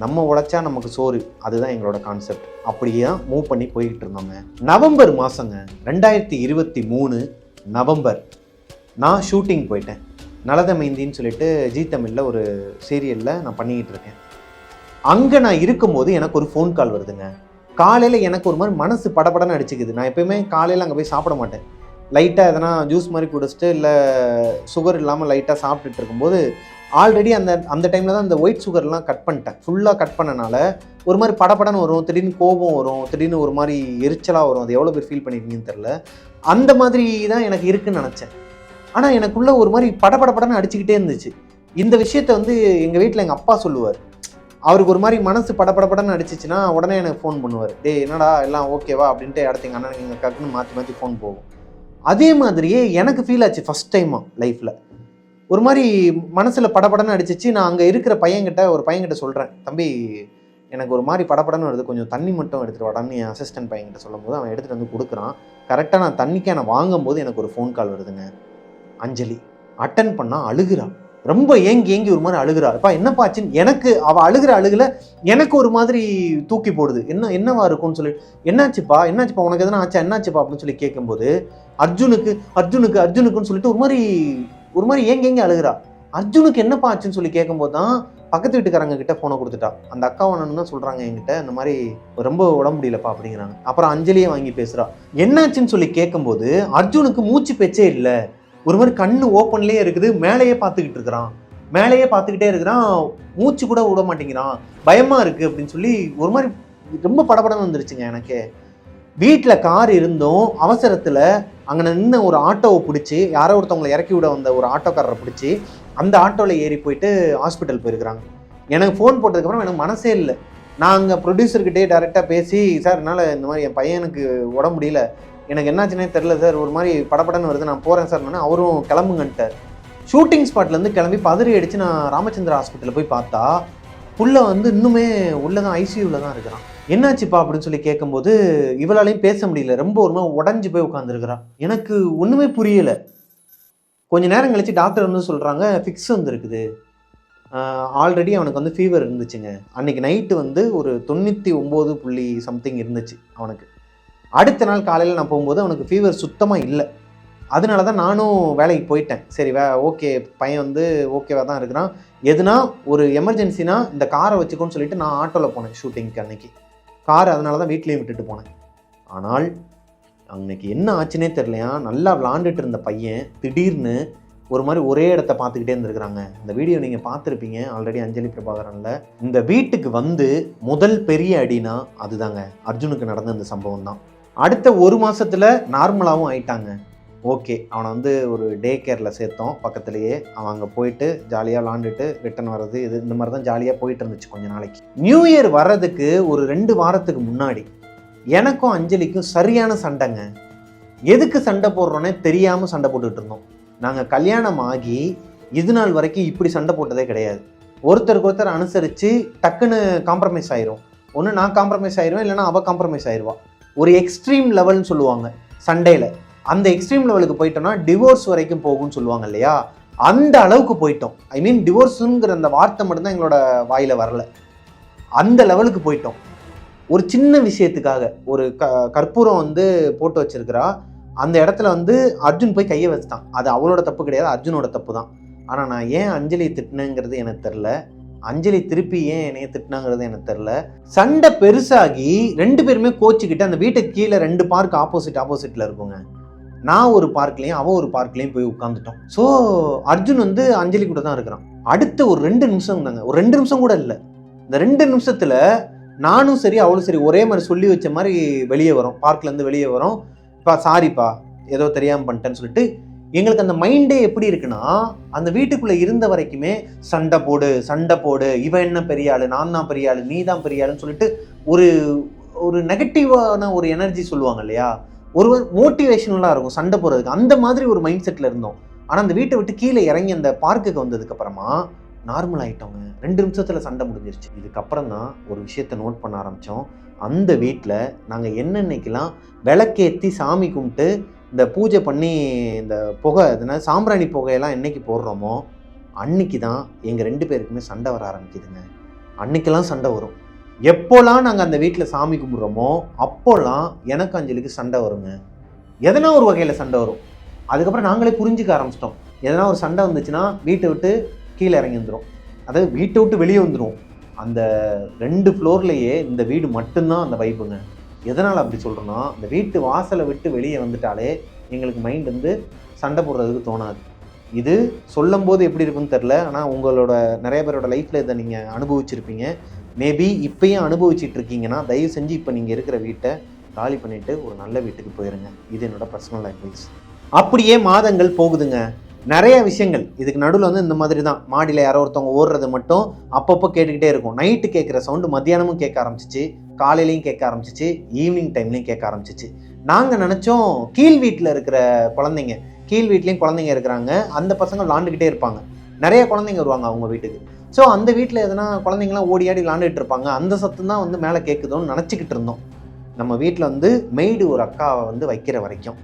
நம்ம உழைச்சா நமக்கு சோறு, அதுதான் எங்களோட கான்செப்ட். அப்படியே தான் மூவ் பண்ணி போய்கிட்டு இருந்தோங்க. நவம்பர் மாதங்க 2023 நவம்பர் நான் ஷூட்டிங் போயிட்டேன். நலதமைந்தின்னு சொல்லிட்டு ஜீ தமிழில் ஒரு சீரியலில் நான் பண்ணிக்கிட்டு இருக்கேன். அங்கே நான் இருக்கும்போது எனக்கு ஒரு ஃபோன் கால் வருதுங்க. காலையில் எனக்கு ஒரு மாதிரி மனசு படபடன்னு அடிச்சுக்குது. நான் எப்போயுமே காலையில் அங்கே போய் சாப்பிட மாட்டேன். லைட்டாக எதனா ஜூஸ் மாதிரி குடிச்சிட்டு இல்லை சுகர் இல்லாமல் லைட்டாக சாப்பிட்டுட்டு இருக்கும்போது ஆல்ரெடி அந்த டைமில் தான் அந்த ஒயிட் சுகர்லாம் கட் பண்ணிட்டேன். ஃபுல்லாக கட் பண்ணனால ஒரு மாதிரி படபடன்னு வரும், திடீர்னு கோபம் வரும், திடீர்னு ஒரு மாதிரி எரிச்சலாக வரும். அது எவ்வளோ பேர் ஃபீல் பண்ணியிருக்கீங்கன்னு தெரில. அந்த மாதிரி தான் எனக்கு இருக்குன்னு நினச்சேன். ஆனால் எனக்குள்ளே ஒரு மாதிரி படபடன்னு அடிச்சுக்கிட்டே இருந்துச்சு. இந்த விஷயத்த வந்து எங்கள் வீட்டில் எங்கள் அப்பா சொல்லுவார். அவருக்கு ஒரு மாதிரி மனசு படபடன்னு அடிச்சிச்சுன்னா உடனே எனக்கு ஃபோன் பண்ணுவார். டேய் என்னடா எல்லாம் ஓகேவா அப்படின்ட்டு அடுத்த எங்கள் அண்ணனுக்கு எங்கள் கக்குன்னு மாற்றி ஃபோன் போகும். அதே மாதிரியே எனக்கு ஃபீல் ஆச்சு ஃபஸ்ட் டைமாக லைஃப்பில். ஒரு மாதிரி மனசில் படபடன்னு அடிச்சிச்சு. நான் அங்கே இருக்கிற ஒரு பையன்கிட்ட சொல்கிறேன், தம்பி எனக்கு ஒரு மாதிரி படபடன்னு வருது, கொஞ்சம் தண்ணி மட்டும் எடுத்துகிட்டு வாடான்னு என் அசிஸ்டன்ட் பையன்கிட்ட சொல்லும் போது அவன் எடுத்துகிட்டு வந்து கொடுக்குறான். கரெக்டாக நான் தண்ணிக்கான வாங்கும்போது எனக்கு ஒரு ஃபோன் கால் வருதுங்க. அஞ்சலி அட்டன் பண்ணால் அழுகிறா, ரொம்ப ஏங்கி ஒரு மாதிரி அழுகிறா. என்னப்பா ஆச்சுன்னு எனக்கு அவள் அழுகிற எனக்கு ஒரு மாதிரி தூக்கி போடுது. என்னவா இருக்கும்னு சொல்லி, என்னாச்சுப்பா உனக்கு எதனா ஆச்சா, என்னாச்சுப்பா அப்படின்னு சொல்லி கேட்கும்போது அர்ஜுனுக்குன்னு சொல்லிட்டு ஒரு மாதிரி ஏங்கி அழுகிறா. அர்ஜுனுக்கு என்னப்பா ஆச்சுன்னு சொல்லி கேட்கும்போது தான் பக்கத்து வீட்டுக்காரங்க கிட்ட ஃபோனை கொடுத்துட்டா. அந்த அக்காவானு தான் சொல்கிறாங்க என்கிட்ட, இந்த மாதிரி ரொம்ப உடம்பு முடியலப்பா அப்படிங்கிறாங்க. அப்புறம் அஞ்சலியே வாங்கி பேசுகிறா. என்னாச்சுன்னு சொல்லி கேட்கும்போது அர்ஜுனுக்கு மூச்சு பேச்சே இல்லை, ஒரு மாதிரி கண்ணு ஓப்பன்லேயே இருக்குது, மேலேயே பார்த்துக்கிட்டு இருக்கிறான், மேலேயே பார்த்துக்கிட்டே இருக்கிறான், மூச்சு கூட விட மாட்டேங்கிறான், பயமாக இருக்குது அப்படின்னு சொல்லி ஒரு மாதிரி ரொம்ப படபடன்னு வந்துருச்சுங்க எனக்கு. வீட்டில் கார் இருந்தும் அவசரத்தில் அங்கே நின்று ஒரு ஆட்டோவை பிடிச்சி, யாரோ ஒருத்தவங்களை இறக்கி விட வந்த ஒரு ஆட்டோக்காரரை பிடிச்சி அந்த ஆட்டோவில் ஏறி போயிட்டு ஹாஸ்பிட்டல் போயிருக்கிறாங்க. எனக்கு ஃபோன் போட்டதுக்கப்புறம் எனக்கு மனசே இல்லை. நான் அங்கே ப்ரொடியூசர்கிட்டே டைரெக்டாக பேசி, சார் என்னால் இந்த மாதிரி என் பையனுக்கு உடம்பு முடியல, எனக்கு என்னாச்சுன்னே தெரில சார், ஒரு மாதிரி படப்படன்னு வருது, நான் போகிறேன் சார். அவரும் கிளம்புங்கன்ட்டார். ஷூட்டிங் ஸ்பாட்லேருந்து கிளம்பி பதறி அடித்து நான் ராமச்சந்திரா ஹாஸ்பிட்டலில் போய் பார்த்தா புள்ள வந்து இன்னுமே உள்ளே தான் ஐசியூவில் தான் இருக்கிறான். என்னாச்சுப்பா அப்படின்னு சொல்லி கேட்கும்போது இவளாலையும் பேச முடியல, ரொம்ப ஒரு மாதிரி உடஞ்சி போய் உட்காந்துருக்கிறான். எனக்கு ஒன்றுமே புரியலை. கொஞ்ச நேரம் கழிச்சு டாக்டர் வந்து சொல்கிறாங்க ஃபிக்ஸ் வந்துருக்குது, ஆல்ரெடி அவனுக்கு வந்து ஃபீவர் இருந்துச்சுங்க, அன்றைக்கி நைட்டு வந்து ஒரு 99.something இருந்துச்சு அவனுக்கு. அடுத்த நாள் காலையில் நான் போகும்போது அவனுக்கு ஃபீவர் சுத்தமாக இல்லை. அதனால தான் நானும் வேலைக்கு போயிட்டேன். சரி ஓகே, பையன் வந்து ஓகேவாக தான் இருக்கிறான், எதுனா ஒரு எமர்ஜென்சினா இந்த காரை வச்சுக்கோன்னு சொல்லிட்டு நான் ஆட்டோவில் போனேன் ஷூட்டிங்க்கு அன்னைக்கு. கார் அதனால தான் வீட்லேயும் விட்டுட்டு போனேன். ஆனால் அன்னைக்கு என்ன ஆச்சுன்னே தெரியலையா, நல்லா விளாண்டுட்டு இருந்த பையன் திடீர்னு ஒரு மாதிரி ஒரே இடத்த பார்த்துக்கிட்டே இருந்திருக்கிறாங்க. இந்த வீடியோ நீங்கள் பார்த்துருப்பீங்க ஆல்ரெடி அஞ்சலி பிரபாகரனில். இந்த வீட்டுக்கு வந்து முதல் பெரிய அடினா அதுதாங்க அர்ஜுனுக்கு நடந்த இந்த சம்பவம் தான். அடுத்த ஒரு மாதத்தில் நார்மலாகவும் ஆயிட்டாங்க. ஓகே, அவனை வந்து ஒரு டே கேரில் சேர்த்தோம் பக்கத்துலேயே. அவன் அங்கே போயிட்டு ஜாலியாக விளாண்டுட்டு ரிட்டன் வர்றது, இது இந்த மாதிரி தான் ஜாலியாக போயிட்டு இருந்துச்சு கொஞ்ச நாளைக்கு. நியூ இயர் வர்றதுக்கு ஒரு 2 வாரத்துக்கு முன்னாடி எனக்கும் அஞ்சலிக்கும் சரியான சண்டைங்க. எதுக்கு சண்டை போடுறோன்னே தெரியாமல் சண்டை போட்டுக்கிட்டு இருந்தோம். நாங்கள் கல்யாணம் ஆகி இது நாள் வரைக்கும் இப்படி சண்டை போட்டதே கிடையாது. ஒருத்தருக்கு ஒருத்தர் அனுசரித்து டக்குன்னு காம்ப்ரமைஸ் ஆயிரும். ஒன்று நான் காம்ப்ரமைஸ் ஆயிடுவேன், இல்லைனா அவள் காம்ப்ரமைஸ் ஆயிடுவா. ஒரு எக்ஸ்ட்ரீம் லெவல்னு சொல்லுவாங்க சண்டையில். அந்த எக்ஸ்ட்ரீம் லெவலுக்கு போயிட்டோம்னா டிவோர்ஸ் வரைக்கும் போகும்னு சொல்லுவாங்க இல்லையா, அந்த அளவுக்கு போயிட்டோம். ஐ மீன் டிவோர்ஸுங்கிற அந்த வார்த்தை மட்டும்தான் எங்களோட வாயில் வரல, அந்த லெவலுக்கு போயிட்டோம். ஒரு சின்ன விஷயத்துக்காக ஒரு கற்பூரம் வந்து போட்டு வச்சிருக்கிறா, அந்த இடத்துல வந்து அர்ஜுன் போய் கையை வச்சுட்டான். அது அவளோட தப்பு கிடையாது, அர்ஜுனோட தப்பு தான். ஆனால் நான் ஏன் அஞ்சலி திட்டினேங்கிறது எனக்கு தெரில, அஞ்சலி திருப்பி ஏன் என்னைய திட்டினாங்கிறது எனக்கு தெரில. சண்டை பெருசாகி 2 பேருமே கோச்சிக்கிட்டு அந்த வீட்டுக்கு கீழே 2 பார்க் ஆப்போசிட்டில் இருக்குங்க. நான் ஒரு பார்க்லேயும் அவள் ஒரு பார்க்லேயும் போய் உட்காந்துட்டோம். ஸோ அர்ஜுன் வந்து அஞ்சலி கூட தான் இருக்கிறான். அடுத்த ஒரு 2 நிமிஷம் தாங்க, ஒரு 2 நிமிஷம் கூட இல்லை, இந்த 2 நிமிஷத்தில் நானும் சரி அவளும் சரி ஒரே மாதிரி சொல்லி வச்ச மாதிரி வெளியே வரோம், பார்க்லேருந்து வெளியே வரோம். இப்போ சாரிப்பா ஏதோ தெரியாமல் பண்ணிட்டேன்னு சொல்லிட்டு. எங்களுக்கு அந்த மைண்டே எப்படி இருக்குன்னா, அந்த வீட்டுக்குள்ளே இருந்த வரைக்குமே சண்டை போடு, இவன் என்ன பெரிய ஆள், நான் தான் பெரிய ஆள், நீ தான் பெரிய ஆளுன்னு சொல்லிட்டு ஒரு நெகட்டிவான ஒரு எனர்ஜி சொல்லுவாங்க இல்லையா, ஒரு மோட்டிவேஷனலாக இருக்கும் சண்டை போடுறதுக்கு. அந்த மாதிரி ஒரு மைண்ட் செட்டில் இருந்தோம். ஆனால் அந்த வீட்டை விட்டு கீழே இறங்கி அந்த பார்க்குக்கு வந்ததுக்கப்புறமா நார்மல் ஆகிட்டோங்க. 2 நிமிஷத்தில் சண்டை முடிஞ்சிருச்சு. இதுக்கப்புறம் தான் ஒரு விஷயத்தை நோட் பண்ண ஆரம்பித்தோம். அந்த வீட்டில் நாங்கள் என்னென்னைக்கெல்லாம் விளக்கேற்றி சாமி கும்பிட்டு இந்த பூஜை பண்ணி இந்த புகை இதனால் சாம்பிராணி புகையெல்லாம் என்னைக்கு போடுறோமோ அன்னைக்கு தான் எங்கள் 2 பேருக்குமே சண்டை வர ஆரம்பிக்குதுங்க. அன்னைக்கெல்லாம் சண்டை வரும். எப்போலாம் நாங்கள் அந்த வீட்டில் சாமி கும்பிட்றோமோ அப்போல்லாம் எனக்கு அஞ்சலிக்கு சண்டை வருங்க. எதனா ஒரு வகையில் சண்டை வரும். அதுக்கப்புறம் நாங்களே புரிஞ்சுக்க ஆரம்பிச்சிட்டோம். எதனா ஒரு சண்டை வந்துச்சுன்னா வீட்டை விட்டு கீழே இறங்கி வந்துடும், அதாவது வீட்டை விட்டு வெளியே வந்துடும். அந்த 2 ஃப்ளோர்லேயே இந்த வீடு மட்டும்தான் அந்த வைப்புங்க. எதனால் அப்படி சொல்கிறோன்னா, இந்த வீட்டு வாசலை விட்டு வெளியே வந்துட்டாலே எங்களுக்கு மைண்ட் வந்து சண்டை போடுறதுக்கு தோணாது. இது சொல்லும் போது எப்படி இருக்குன்னு தெரில, ஆனால் உங்களோட நிறைய பேரோட லைஃப்பில் இதை நீங்கள் அனுபவிச்சிருப்பீங்க. மேபி இப்பயும் அனுபவிச்சுட்டு இருக்கீங்கன்னா தயவு செஞ்சு இப்போ நீங்கள் இருக்கிற வீட்டை காலி பண்ணிவிட்டு ஒரு நல்ல வீட்டுக்கு போயிருங்க. இது என்னோட பர்சனல் அட்வைஸ். அப்படியே மாதங்கள் போகுதுங்க. நிறைய விஷயங்கள் இதுக்கு நடுவில் வந்து இந்த மாதிரி தான். மாடியில் யாரோ ஒருத்தவங்க ஓடுறது மட்டும் அப்பப்போ கேட்டுக்கிட்டே இருக்கும். நைட்டு கேட்குற சவுண்டு மத்தியானமும் கேட்க ஆரம்பிச்சிச்சு, காலையிலையும் கேட்க ஆரம்பிச்சிச்சு, ஈவினிங் டைம்லையும் கேட்க ஆரம்பிச்சிச்சு. நாங்கள் நினச்சோம் கீழ் வீட்டில் இருக்கிற குழந்தைங்க, கீழ் வீட்லேயும் குழந்தைங்க இருக்கிறாங்க, அந்த பசங்க விளாண்டுக்கிட்டே இருப்பாங்க, நிறைய குழந்தைங்க வருவாங்க அவங்க வீட்டுக்கு. ஸோ அந்த வீட்டில் எதனா குழந்தைங்களாம் ஓடி ஆடி விளாண்டுட்டு இருப்பாங்க, அந்த சத்தம் தான் வந்து மேலே கேட்குதோன்னு நினச்சிக்கிட்டு இருந்தோம். நம்ம வீட்டில் வந்து மெய்டு ஒரு அக்காவை வந்து வைக்கிற வரைக்கும்.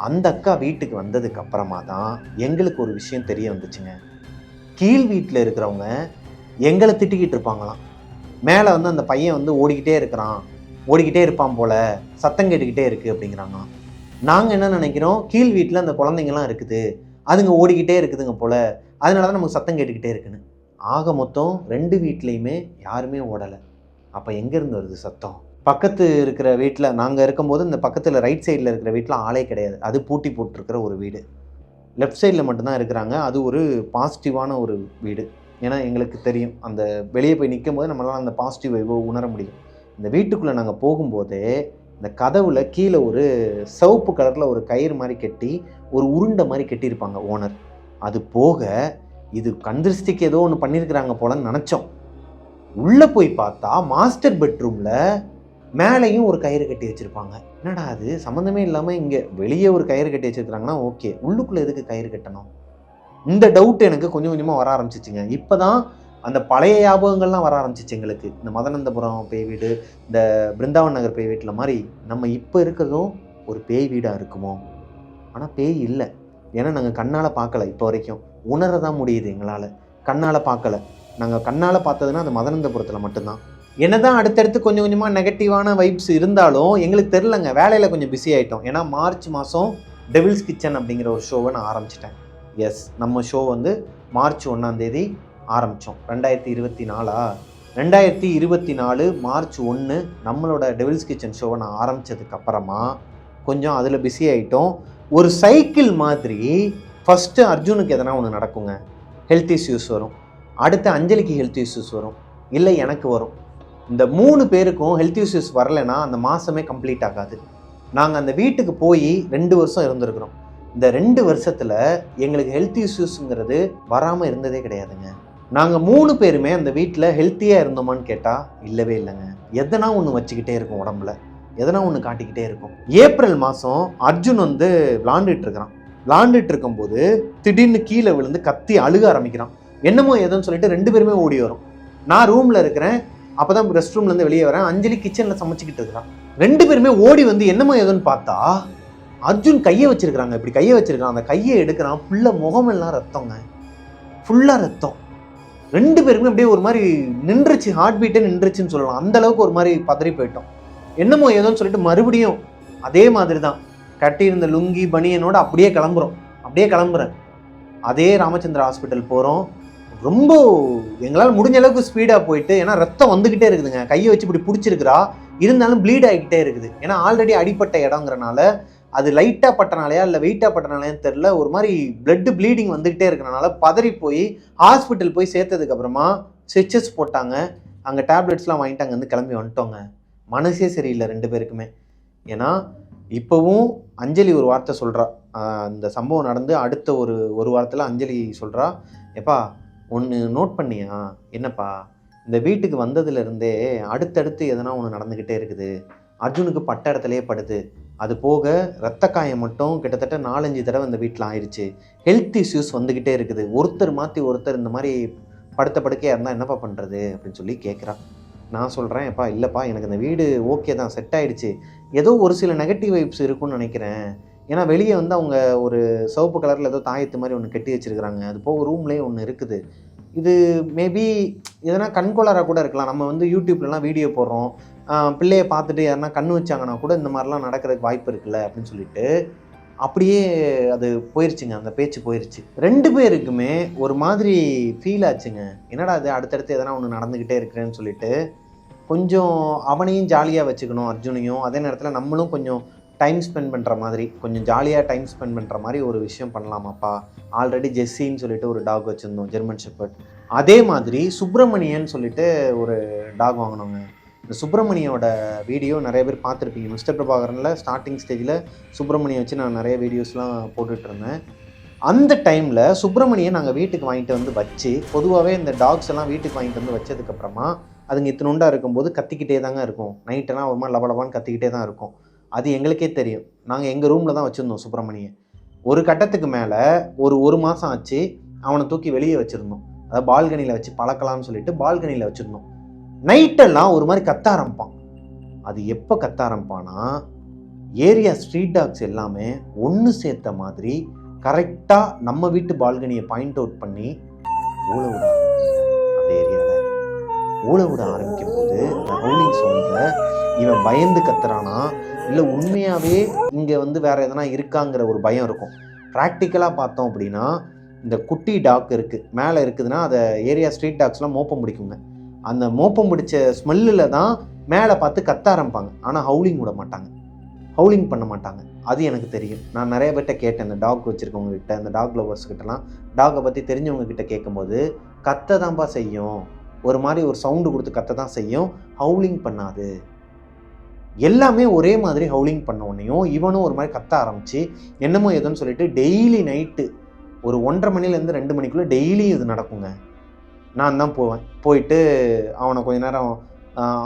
அந்த அக்கா வீட்டுக்கு வந்ததுக்கு அப்புறமா தான் எங்களுக்கு ஒரு விஷயம் தெரிய வந்துச்சுங்க. கீழ் வீட்டில் இருக்கிறவங்க எங்களை திட்டிக்கிட்டு இருப்பாங்களாம். மேலே வந்து அந்த பையன் வந்து ஓடிக்கிட்டே இருப்பான் போல, சத்தம் கேட்டுக்கிட்டே இருக்குது அப்படிங்கிறாங்களாம். நாங்கள் என்ன நினைக்கிறோம், கீழ் வீட்டில் அந்த குழந்தைங்கலாம் இருக்குது, அதுங்க ஓடிக்கிட்டே இருக்குதுங்க போல், அதனால தான் நமக்கு சத்தம் கேட்டுக்கிட்டே இருக்குன்னு. ஆக மொத்தம் 2 வீட்லேயுமே யாருமே ஓடலை. அப்போ எங்கேருந்து வருது சத்தம்? பக்கத்து இருக்கிற வீட்டில் நாங்கள் இருக்கும்போது இந்த பக்கத்தில் ரைட் சைடில் இருக்கிற வீட்டில் ஆளே கிடையாது. அது பூட்டி போட்டிருக்கிற ஒரு வீடு. லெஃப்ட் சைடில் மட்டும்தான் இருக்கிறாங்க. அது ஒரு பாசிட்டிவான ஒரு வீடு. ஏன்னா எங்களுக்கு தெரியும், அந்த வெளியே போய் நிற்கும் போது நம்மளால் அந்த பாசிட்டிவ் வைவை உணர முடியும். இந்த வீட்டுக்குள்ளே நாங்கள் போகும்போதே இந்த கதவுல கீழே ஒரு சிவப்பு கலரில் ஒரு கயிறு மாதிரி கட்டி ஒரு உருண்டை மாதிரி கட்டியிருப்பாங்க ஓனர். அது போக இது கண்திருஷ்டிக்கு ஏதோ ஒன்று பண்ணியிருக்கிறாங்க போலன்னு நினச்சோம். உள்ளே போய் பார்த்தா மாஸ்டர் பெட்ரூமில் மேலேயும் ஒரு கயிறு கட்டி வச்சுருப்பாங்க. என்னடா அது சம்மந்தமே இல்லாமல் இங்கே வெளியே ஒரு கயிறு கட்டி வச்சுருக்கிறாங்கன்னா ஓகே, உள்ளுக்குள்ளே எதுக்கு கயிறு கட்டணும்? இந்த டவுட் எனக்கு கொஞ்சம் கொஞ்சமாக வர ஆரம்பிச்சிச்சுங்க. இப்போ தான் அந்த பழைய ஞாபகங்கள்லாம் வர ஆரம்பிச்சிச்சு எங்களுக்கு. இந்த மதனந்தபுரம் பேய் வீடு, இந்த பிருந்தாவன் நகர் பேய் வீட்டில் மாதிரி நம்ம இப்போ இருக்கிறதும் ஒரு பேய் வீடாக இருக்குமோ? ஆனால் பேய் இல்லை. ஏன்னா நாங்கள் கண்ணால் பார்க்கல, இப்போ வரைக்கும் உணர தான் முடியுது எங்களால். கண்ணால் பார்க்கல. நாங்கள் கண்ணால் பார்த்ததுன்னா அந்த மதனந்தபுரத்தில் மட்டும்தான். என்னதான் அடுத்தடுத்து கொஞ்சம் கொஞ்சமாக நெகட்டிவான வைப்ஸ் இருந்தாலும் எங்களுக்கு தெரிலங்க. வேலையில் கொஞ்சம் பிஸி ஆகிட்டோம். ஏன்னா மார்ச் மாதம் டெவில்ஸ் கிச்சன் அப்படிங்கிற ஒரு ஷோவை நான் ஆரம்பிச்சிட்டேன். எஸ், நம்ம ஷோ வந்து மார்ச் 1 ஆரம்பித்தோம். 2024 மார்ச் 1 நம்மளோட டெவில்ஸ் கிச்சன் ஷோவை நான் ஆரம்பித்ததுக்கப்புறமா கொஞ்சம் அதில் பிஸி ஆகிட்டோம். ஒரு சைக்கிள் மாதிரி ஃபஸ்ட்டு அர்ஜுனுக்கு எதனா ஒன்று நடக்குங்க, ஹெல்த் இஷ்யூஸ் வரும். அடுத்து அஞ்சலிக்கு ஹெல்த் இஷ்யூஸ் வரும், இல்லை எனக்கு வரும். இந்த 3 பேருக்கும் ஹெல்த் இஷ்யூஸ் வரலைன்னா அந்த மாதமே கம்ப்ளீட் ஆகாது. நாங்கள் அந்த வீட்டுக்கு போய் 2 வருஷம் இருந்திருக்கிறோம். இந்த 2 வருஷத்தில் எங்களுக்கு ஹெல்த் இஷ்யூஸுங்கிறது வராமல் இருந்ததே கிடையாதுங்க. நாங்கள் 3 பேருமே அந்த வீட்டில் ஹெல்த்தியாக இருந்தோமான்னு கேட்டால் இல்லவே இல்லைங்க. எதனா ஒன்று வச்சுக்கிட்டே இருக்கும், உடம்புல எதனா ஒன்று காட்டிக்கிட்டே இருக்கும். ஏப்ரல் மாதம் அர்ஜுன் வந்து விளாண்டுட்டு இருக்கும்போது திடீர்னு கீழே விழுந்து கத்தி அழுக ஆரம்பிக்கிறான். என்னமோ ஏதோன்னு சொல்லிட்டு 2 பேருமே ஓடி வரும். நான் ரூமில் இருக்கிறேன். அப்போ தான் ரெஸ்ட் ரூம்லேருந்து வெளியே வரேன். அஞ்சலி கிச்சனில் சமைச்சிக்கிட்டு இருக்கிறான். 2 பேருமே ஓடி வந்து என்னமோ ஏதோன்னு பார்த்தா அர்ஜுன் கையை வச்சிருக்கிறாங்க. இப்படி கையை வச்சிருக்கான். அந்த கையை எடுக்கிறான். ஃபுல்லாக முகமெல்லாம் ரத்தங்க, ஃபுல்லாக ரத்தம். 2 பேருமே அப்படியே ஒரு மாதிரி நின்றுச்சு, ஹார்ட் பீட்டே நின்றுச்சுன்னு சொல்லலாம். அந்த அளவுக்கு ஒரு மாதிரி பதறி போயிட்டோம். என்னமோ ஏதோன்னு சொல்லிட்டு மறுபடியும் அதே மாதிரி தான் கட்டியிருந்த லுங்கி பனியனோட அப்படியே கிளம்புறேன். அதே ராமச்சந்திரா ஹாஸ்பிட்டல் போகிறோம். ரொம்ப எங்களால் முடிஞ்ச அளவுக்கு ஸ்பீடாக போயிட்டு, ஏன்னா ரத்தம் வந்துக்கிட்டே இருக்குதுங்க. கையை வச்சு இப்படி பிடிச்சிருக்கிறா, இருந்தாலும் ப்ளீட் ஆகிக்கிட்டே இருக்குது. ஏன்னா ஆல்ரெடி அடிப்பட்ட இடங்கிறனால அது லைட்டாக பட்டனாலையா இல்லை வெயிட்டாக பட்டனாலையான்னு தெரில, ஒரு மாதிரி பிளட்டு ப்ளீடிங் வந்துக்கிட்டே இருக்கிறனால பதறி போய் ஹாஸ்பிட்டல் போய் சேர்த்ததுக்கப்புறமா ஸ்டிச்சஸ் போட்டாங்க. அங்கே டேப்லெட்ஸ்லாம் வாங்கிட்டு அங்கேருந்து கிளம்பி வந்துட்டோங்க. மனசே சரியில்லை 2 பேருக்குமே. ஏன்னா இப்போவும் அஞ்சலி ஒரு வார்த்தை சொல்கிறா. இந்த சம்பவம் நடந்து அடுத்த ஒரு வாரத்தில் அஞ்சலி சொல்கிறா, எப்பா ஒன்று நோட் பண்ணியா? என்னப்பா, இந்த வீட்டுக்கு வந்ததுலேருந்தே அடுத்தடுத்து எதனா ஒன்று நடந்துக்கிட்டே இருக்குது. அர்ஜுனுக்கு பட்ட இடத்துலையே படுது. அது போக ரத்த காயம் மட்டும் கிட்டத்தட்ட 4-5 தடவை இந்த வீட்டில் ஆயிடுச்சு. ஹெல்த் இஷ்யூஸ் வந்துக்கிட்டே இருக்குது. ஒருத்தர் மாற்றி ஒருத்தர் இந்த மாதிரி படுத்த படுக்கையாக இருந்தால் என்னப்பா பண்ணுறது அப்படின்னு சொல்லி கேட்குறா. நான் சொல்கிறேன், எப்பா இல்லைப்பா, எனக்கு இந்த வீடு ஓகே தான், செட் ஆகிடுச்சு. ஏதோ ஒரு சில நெகட்டிவ் வைப்ஸ் இருக்குன்னு நினைக்கிறேன். ஏன்னா வெளியே வந்து அவங்க ஒரு சிவப்பு கலரில் ஏதோ தாயத்து மாதிரி ஒன்று கட்டி வச்சுருக்கிறாங்க. அது போக ரூம்லேயே ஒன்று இருக்குது. இது மேபி எதனா கண்கொளராக கூட இருக்கலாம். நம்ம வந்து யூடியூப்லலாம் வீடியோ போடுறோம், பிள்ளையை பார்த்துட்டு யாருன்னா கண்ணு வச்சாங்கன்னா கூட இந்த மாதிரிலாம் நடக்கிறதுக்கு வாய்ப்பு இருக்குல்ல அப்படின்னு சொல்லிட்டு அப்படியே அது போயிடுச்சுங்க. அந்த பேச்சு போயிடுச்சு. 2 பேருக்குமே ஒரு மாதிரி ஃபீல் ஆச்சுங்க. என்னடா அது அடுத்தடுத்து எதனா ஒன்று நடந்துக்கிட்டே இருக்கிறேன்னு சொல்லிட்டு கொஞ்சம் அவனையும் ஜாலியாக வச்சுக்கணும், அர்ஜுனையும். அதே நேரத்தில் நம்மளும் கொஞ்சம் டைம் ஸ்பெண்ட் பண்ணுற மாதிரி, கொஞ்சம் ஜாலியாக டைம் ஸ்பெண்ட் பண்ணுற மாதிரி ஒரு விஷயம் பண்ணலாமாப்பா. ஆல்ரெடி ஜெஸ்ஸின்னு சொல்லிட்டு ஒரு டாக் வச்சுருந்தோம், ஜெர்மன் ஷெப்பர்ட். அதே மாதிரி சுப்பிரமணியன் சொல்லிட்டு ஒரு டாக் வாங்கினோங்க. இந்த சுப்பிரமணியோட வீடியோ நிறைய பேர் பார்த்துருப்பீங்க. மிஸ்டர் பிரபாகரனில் ஸ்டார்டிங் ஸ்டேஜில் சுப்பிரமணியை வச்சு நான் நிறைய வீடியோஸ்லாம் போட்டுட்ருந்தேன். அந்த டைமில் சுப்பிரமணியை நாங்கள் வீட்டுக்கு வாங்கிட்டு வந்து வச்சு, பொதுவாகவே இந்த டாக்ஸ் எல்லாம் வீட்டுக்கு வாங்கிட்டு வந்து வச்சதுக்கப்புறமா அதுங்க இத்தினுண்டாக இருக்கும்போது கத்திக்கிட்டே தாங்க இருக்கும். நைட்டெல்லாம் ஒரு மாதிரி லபலபான்னு கத்திக்கிட்டே தான் இருக்கும். அது எங்களுக்கே தெரியும். நாங்கள் எங்கள் ரூமில் தான் வச்சுருந்தோம் சுப்பிரமணியை. ஒரு கட்டத்துக்கு மேலே ஒரு மாதம் ஆச்சு அவனை தூக்கி வெளியே வச்சுருந்தோம். அதாவது பால்கனியில் வச்சு பழக்கலாம்னு சொல்லிட்டு பால்கனியில் வச்சுருந்தோம். நைட்டெல்லாம் ஒரு மாதிரி கத்த ஆரம்பிப்பான். அது எப்போ கத்த ஆரம்பிப்பான்னா, ஏரியா ஸ்ட்ரீட் டாக்ஸ் எல்லாமே ஒன்று சேர்த்த மாதிரி கரெக்டாக நம்ம வீட்டு பால்கனியை பாயிண்ட் அவுட் பண்ணி ஊழ விட அந்த ஏரியாவில் ஊழ விட ஆரம்பிக்கும் போது ஹவுலிங் சவுண்டில் இவன் பயந்து கத்துறானா இல்லை உண்மையாகவே இங்கே வந்து வேறு எதனா இருக்காங்கிற ஒரு பயம் இருக்கும். ப்ராக்டிக்கலாக பார்த்தோம் அப்படின்னா இந்த குட்டி டாக் இருக்குது மேலே இருக்குதுன்னா அதை ஏரியா ஸ்ட்ரீட் டாக்ஸ்லாம் மோப்பம் பிடிக்குங்க. அந்த மோப்பம் பிடிச்ச ஸ்மெல்லில் தான் மேலே பார்த்து கத்த ஆரம்பிப்பாங்க. ஆனால் ஹவுலிங் விட மாட்டாங்க, ஹவுலிங் பண்ண மாட்டாங்க. அது எனக்கு தெரியும். நான் நிறைய பேர்கிட்ட கேட்டேன், இந்த டாக் வச்சுருக்கவங்ககிட்ட, இந்த டாக் லவர்ஸ்கிட்டலாம் டாகை பற்றி தெரிஞ்சவங்ககிட்ட கேட்கும்போது கத்த தான்ப்பா செய்யும், ஒரு மாதிரி ஒரு சவுண்டு கொடுத்து கத்த தான் செய்யும், ஹவுலிங் பண்ணாது. எல்லாமே ஒரே மாதிரி ஹவுலிங் பண்ண உடனேயும் இவனும் ஒரு மாதிரி கத்த ஆரம்பித்து என்னமோ எதுன்னு சொல்லிட்டு டெய்லி நைட்டு ஒரு 1:30 மணிலேருந்து 2 மணிக்குள்ளே டெய்லி இது நடக்குங்க. நான் தான் போவேன். போயிட்டு அவனை கொஞ்ச நேரம்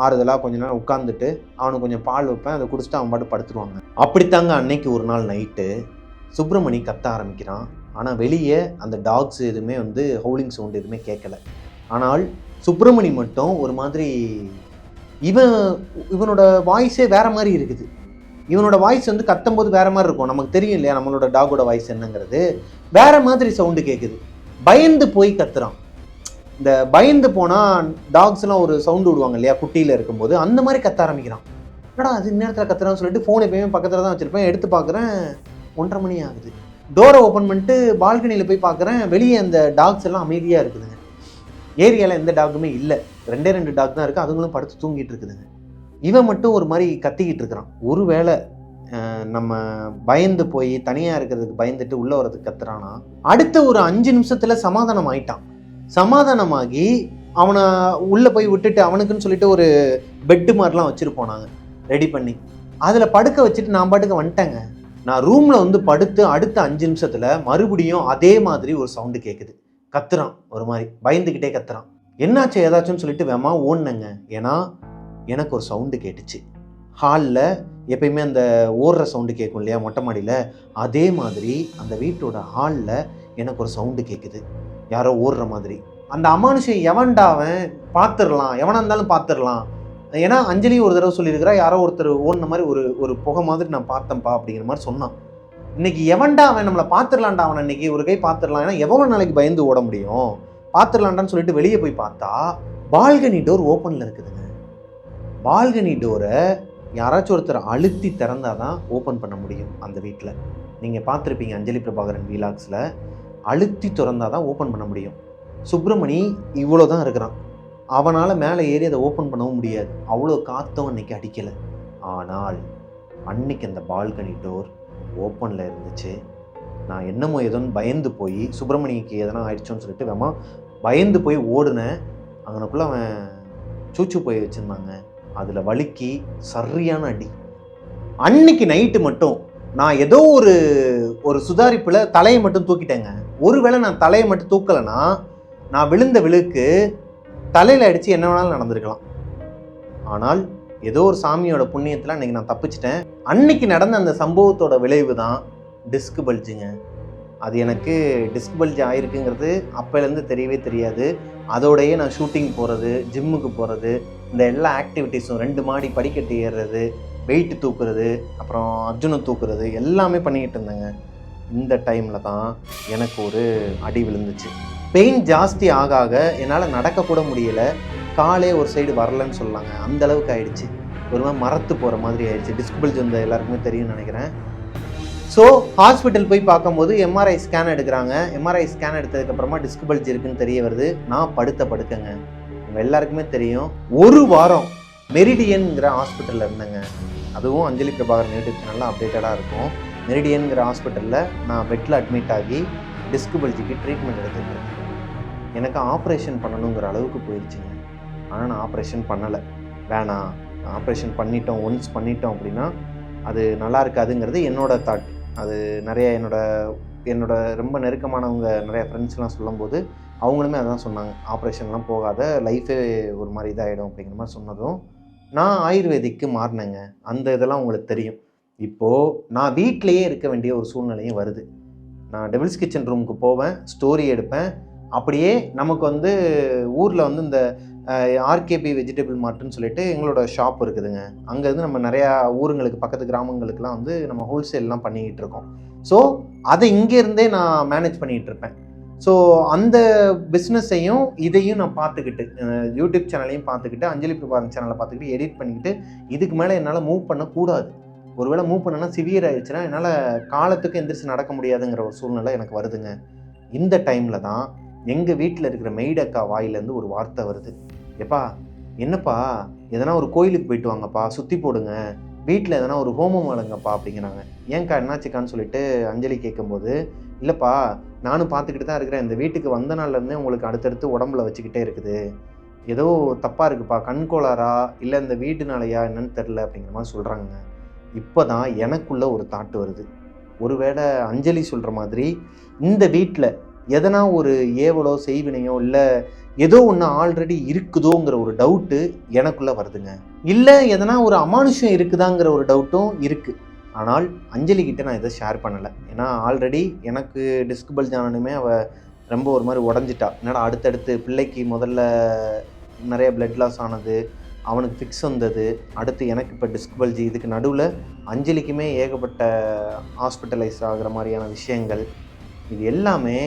ஆறுதலாக கொஞ்ச நேரம் உட்காந்துட்டு அவனுக்கு கொஞ்சம் பால் வைப்பேன். அதை குடிச்சிட்டு அவன் பாட்டு படுத்துருவாங்க. அப்படித்தாங்க அன்னைக்கு ஒரு நாள் நைட்டு சுப்பிரமணி கத்த ஆரம்பிக்கிறான். ஆனால் வெளியே அந்த டாக்ஸ் எதுவுமே வந்து ஹவுலிங் சவுண்ட் எதுவுமே கேட்கல. ஆனால் சுப்பிரமணி மட்டும் ஒரு மாதிரி இவனோட வாய்ஸே வேற மாதிரி இருக்குது. இவனோட வாய்ஸ் வந்து கத்தும்போது வேற மாதிரி இருக்கும். நமக்கு தெரியும் இல்லையா நம்மளோட டாகோட வாய்ஸ் என்னங்கிறது. வேற மாதிரி சவுண்டு கேட்குது. பயந்து போய் கத்துறான். இந்த பயந்து போனால் டாக்ஸ்லாம் ஒரு சவுண்டு விடுவாங்க இல்லையா குட்டியில் இருக்கும்போது, அந்த மாதிரி கத்த ஆரம்பிக்கிறான். என்னடா அது நேரத்தில் கத்துறான்னு சொல்லிட்டு ஃபோன் எப்பயுமே பக்கத்தில் தான் வச்சுருப்பேன். எடுத்து பார்க்குறேன் 1:30 மணி ஆகுது. டோரை ஓப்பன் பண்ணிட்டு பால்கனியில் போய் பார்க்குறேன், வெளியே அந்த டாக்ஸ் எல்லாம் அமைதியாக இருக்குதுங்க. ஏரியாவில் எந்த டாக்குமே இல்லை, 2 டாக் தான் இருக்குது. அதுங்களும் படுத்து தூங்கிட்டு இருக்குதுங்க. இவன் மட்டும் ஒரு மாதிரி கத்திக்கிட்டு இருக்கிறான். ஒருவேளை நம்ம பயந்து போய் தனியாக இருக்கிறதுக்கு பயந்துட்டு உள்ளே வரதுக்கு கத்துறானா. அடுத்த ஒரு 5 நிமிஷத்தில் சமாதானம் ஆயிட்டான். சமாதானமாகி அவனை உள்ளே போய் விட்டுட்டு அவனுக்குன்னு சொல்லிட்டு ஒரு பெட்டு மாதிரிலாம் வச்சுருப்போம் நாங்கள் ரெடி பண்ணி, அதில் படுக்க வச்சுட்டு நான் பாட்டுக்கு வந்துட்டேங்க. நான் ரூமில் வந்து படுத்து அடுத்த 5 நிமிஷத்தில் மறுபடியும் அதே மாதிரி ஒரு சவுண்டு கேட்குது. கத்துறான், ஒரு மாதிரி பயந்துக்கிட்டே கத்துறான். என்னாச்சு ஏதாச்சும்னு சொல்லிட்டு வேமா ஓடுனேங்க. ஏன்னா எனக்கு ஒரு சவுண்டு கேட்டுச்சு. ஹாலில் எப்பயுமே அந்த ஓடுற சவுண்டு கேட்கும் இல்லையா மொட்டை மாடியில், அதே மாதிரி அந்த வீட்டோட ஹாலில் எனக்கு ஒரு சவுண்டு கேட்குது, யாரோ ஓடுற மாதிரி. அந்த அமானுஷம் எவன்டா அவன், பார்த்துடலாம், எவனாக இருந்தாலும் பார்த்துடலாம். ஏன்னா அஞ்சலி ஒரு தடவை சொல்லியிருக்கிறா, யாரோ ஒருத்தர் ஓடின மாதிரி ஒரு புகை மாதிரி நான் பார்த்தேன்ப்பா அப்படிங்கிற மாதிரி சொன்னான். இன்னைக்கு எவன்டா அவன், நம்மளை பார்த்துடலான்டா அவனை, இன்னைக்கு ஒரு கை பார்த்துடலாம். ஏன்னா எவ்வளோ நாளைக்கு பயந்து ஓட முடியும், பார்த்துடலான்டான்னு சொல்லிட்டு வெளியே போய் பார்த்தா பால்கனி டோர் ஓப்பனில் இருக்குதுங்க. பால்கனி டோரை யாராச்சும் ஒருத்தர் அழுத்தி திறந்தாதான் ஓப்பன் பண்ண முடியும் அந்த வீட்டில். நீங்கள் பார்த்துருப்பீங்க அஞ்சலி பிரபாகரன் வீலாக்ஸில், அழுத்தி திறந்தாதான் ஓப்பன் பண்ண முடியும். சுப்பிரமணி இவ்வளோ தான் இருக்கிறான். அவனால் மேலே ஏறி அதை ஓப்பன் பண்ணவும் முடியாது, அவ்வளோ காற்றும் அன்னைக்கு அடிக்கலை. ஆனால் அன்னைக்கு அந்த பால்கனி டோர் ஓப்பனில் இருந்துச்சு. நான் என்னமோ ஏதோன்னு பயந்து போய் சுப்பிரமணிக்கு எதனா ஆயிடுச்சோன்னு சொல்லிட்டு வேமா பயந்து போய் ஓடுனேன். அங்கனக்குள்ளே அவன் சூச்சு போய் வச்சுருந்தாங்க. அதில் வலிக்கி சரியான அடி. அன்னைக்கு நைட்டு மட்டும் நான் ஏதோ ஒரு சுதாரிப்பில் தலையை மட்டும் தூக்கிட்டேங்க. ஒருவேளை நான் தலையை மட்டும் தூக்கலைன்னா நான் விழுந்த விழுக்கு தலையில் அடித்து என்ன வேணாலும் நடந்திருக்கலாம். ஆனால் ஏதோ ஒரு சாமியோட புண்ணியத்தில் அன்றைக்கி நான் தப்பிச்சிட்டேன். அன்னைக்கு நடந்த அந்த சம்பவத்தோட விளைவு தான் டிஸ்க் பல்ஜுங்க. அது எனக்கு டிஸ்க் பல்ஜ் ஆகிருக்குங்கிறது அப்போலேருந்து தெரியவே தெரியாது. அதோடையே நான் ஷூட்டிங் போகிறது, ஜிம்முக்கு போகிறது, இந்த எல்லா ஆக்டிவிட்டீஸும் 2 மாடி படிக்கட்டு ஏறுறது, வெயிட்டு தூக்குறது, அப்புறம் அர்ஜுனை தூக்குறது எல்லாமே பண்ணிக்கிட்டு இருந்தேங்க. இந்த டைமில் தான் எனக்கு ஒரு அடி விழுந்துச்சு. பெயின் ஜாஸ்தி ஆக ஆக என்னால் நடக்கக்கூட முடியலை. காலே ஒரு சைடு வரலன்னு சொல்லலாங்க, அந்த அளவுக்கு ஆயிடுச்சு. ஒரு மாதிரி மரத்து போகிற மாதிரி ஆயிடுச்சு. டிஸ்க் பல்ஜ் வந்து எல்லாருக்குமே தெரியும்னு நினைக்கிறேன். ஸோ ஹாஸ்பிட்டல் போய் பார்க்கும்போது எம்ஆர்ஐ ஸ்கேன் எடுக்கிறாங்க. எம்ஆர்ஐ ஸ்கேன் எடுத்ததுக்கப்புறமா டிஸ்க் பல்ஜ் இருக்குன்னு தெரிய வருது. நான் படுக்கங்க. உங்கள் எல்லாருக்குமே தெரியும், 1 வாரம் மெரிடியன்கிற ஹாஸ்பிட்டலில் இருந்தேங்க. அதுவும் அஞ்சலி பிரபாகரன் யூடியூப் சேனலில் அப்டேட்டடாக இருக்கும். மெரிடியன்கிற ஹாஸ்பிட்டலில் நான் பெட்டில் அட்மிட் ஆகி டிஸ்க் பல்ஜுக்கு ட்ரீட்மெண்ட் எடுத்துக்கிட்டேன். எனக்கு ஆப்ரேஷன் பண்ணணுங்கிற அளவுக்கு போயிடுச்சுங்க. ஆனால் நான் ஆப்ரேஷன் பண்ணலை. வேணாம், ஆப்ரேஷன் ஒன்ஸ் பண்ணிட்டோம் அப்படின்னா அது நல்லா இருக்காதுங்கிறது என்னோட தாட். அது நிறைய என்னோட ரொம்ப நெருக்கமானவங்க நிறைய ஃப்ரெண்ட்ஸ்லாம் சொல்லும்போது அவங்களுமே அதான் சொன்னாங்க, ஆப்ரேஷன்லாம் போகாத, லைஃபே ஒரு மாதிரி இதாகிடும் அப்படிங்கிற மாதிரி சொன்னதும் நான் ஆயுர்வேதிக்கு மாறினேங்க. அந்த இதெல்லாம் உங்களுக்கு தெரியும். இப்போது நான் வீட்டிலையே இருக்க வேண்டிய ஒரு சூழ்நிலையும் வருது. நான் டெவில்ஸ் கிச்சன் ரூமுக்கு போவேன், ஸ்டோரி எடுப்பேன். அப்படியே நமக்கு வந்து ஊரில் வந்து இந்த ஆர்கேபி வெஜிடபிள் மார்ட்டுன்னு சொல்லிட்டு எங்களோட ஷாப் இருக்குதுங்க. அங்கேருந்து நம்ம நிறையா ஊருங்களுக்கு பக்கத்து கிராமங்களுக்கெலாம் வந்து நம்ம ஹோல்சேல்லாம் பண்ணிக்கிட்டு இருக்கோம். ஸோ அதை இங்கேருந்தே நான் மேனேஜ் பண்ணிகிட்டு இருப்பேன். ஸோ அந்த பிஸ்னஸையும் இதையும் நான் பார்த்துக்கிட்டு, யூடியூப் சேனலையும் பார்த்துக்கிட்டு, அஞ்சலி பிரபாகரன் சேனலை பார்த்துக்கிட்டு எடிட் பண்ணிக்கிட்டு, இதுக்கு மேலே என்னால் மூவ் பண்ணக்கூடாது. ஒருவேளை மூவ் பண்ணனா சிவியர் ஆயிடுச்சுன்னா என்னால் காலத்துக்கு எந்திரிச்சு நடக்க முடியாதுங்கிற ஒரு சூழ்நிலை எனக்கு வருதுங்க. இந்த டைமில் தான் எங்கள் வீட்டில் இருக்கிற மெய்டக்கா வாயிலேருந்து ஒரு வார்த்தை வருது. எப்பா என்னப்பா எதனா ஒரு கோயிலுக்கு போயிட்டு வாங்கப்பா, சுற்றி போடுங்க, வீட்டில் எதனா ஒரு ஹோமம் வழங்கப்பா அப்படிங்கிறாங்க. ஏன்க்கா என்னாச்சுக்கான்னு சொல்லிட்டு அஞ்சலி கேட்கும்போது, இல்லைப்பா நானும் பார்த்துக்கிட்டு தான் இருக்கிறேன், இந்த வீட்டுக்கு வந்த நாள்லேருந்தே உங்களுக்கு அடுத்தடுத்து உடம்புல வச்சுக்கிட்டே இருக்குது, ஏதோ தப்பாக இருக்குப்பா, கண் கோளாறா இல்லை இந்த வீட்டுனாலையா என்னன்னு தெரில அப்படிங்கிற மாதிரி சொல்கிறாங்க. இப்போ தான் எனக்குள்ள ஒரு தாட்டு வருது. ஒருவேளை அஞ்சலி சொல்கிற மாதிரி இந்த வீட்டில் எதனா ஒரு ஏவலோ செய்வினையோ இல்லை ஏதோ ஒன்று ஆல்ரெடி இருக்குதோங்கிற ஒரு டவுட்டு எனக்குள்ளே வருதுங்க. இல்லை எதனா ஒரு அமானுஷம் இருக்குதாங்கிற ஒரு டவுட்டும் இருக்குது. ஆனால் அஞ்சலி கிட்ட நான் இதை ஷேர் பண்ணலை. ஏன்னா ஆல்ரெடி எனக்கு டிஸ்க் பல்ஜ் ஆனாலுமே அவள் ரொம்ப ஒரு மாதிரி உடஞ்சிட்டா. என்னடா அடுத்தடுத்து பிள்ளைக்கு முதல்ல நிறைய பிளட் லாஸ் ஆனது, அவனுக்கு ஃபிக்ஸ் வந்தது, அடுத்து எனக்கு இப்போ டிஸ்க் பல்ஜி, இதுக்கு நடுவில் அஞ்சலிக்குமே ஏகப்பட்ட ஹாஸ்பிட்டலைஸ் ஆகிற மாதிரியான விஷயங்கள், இது எல்லாமே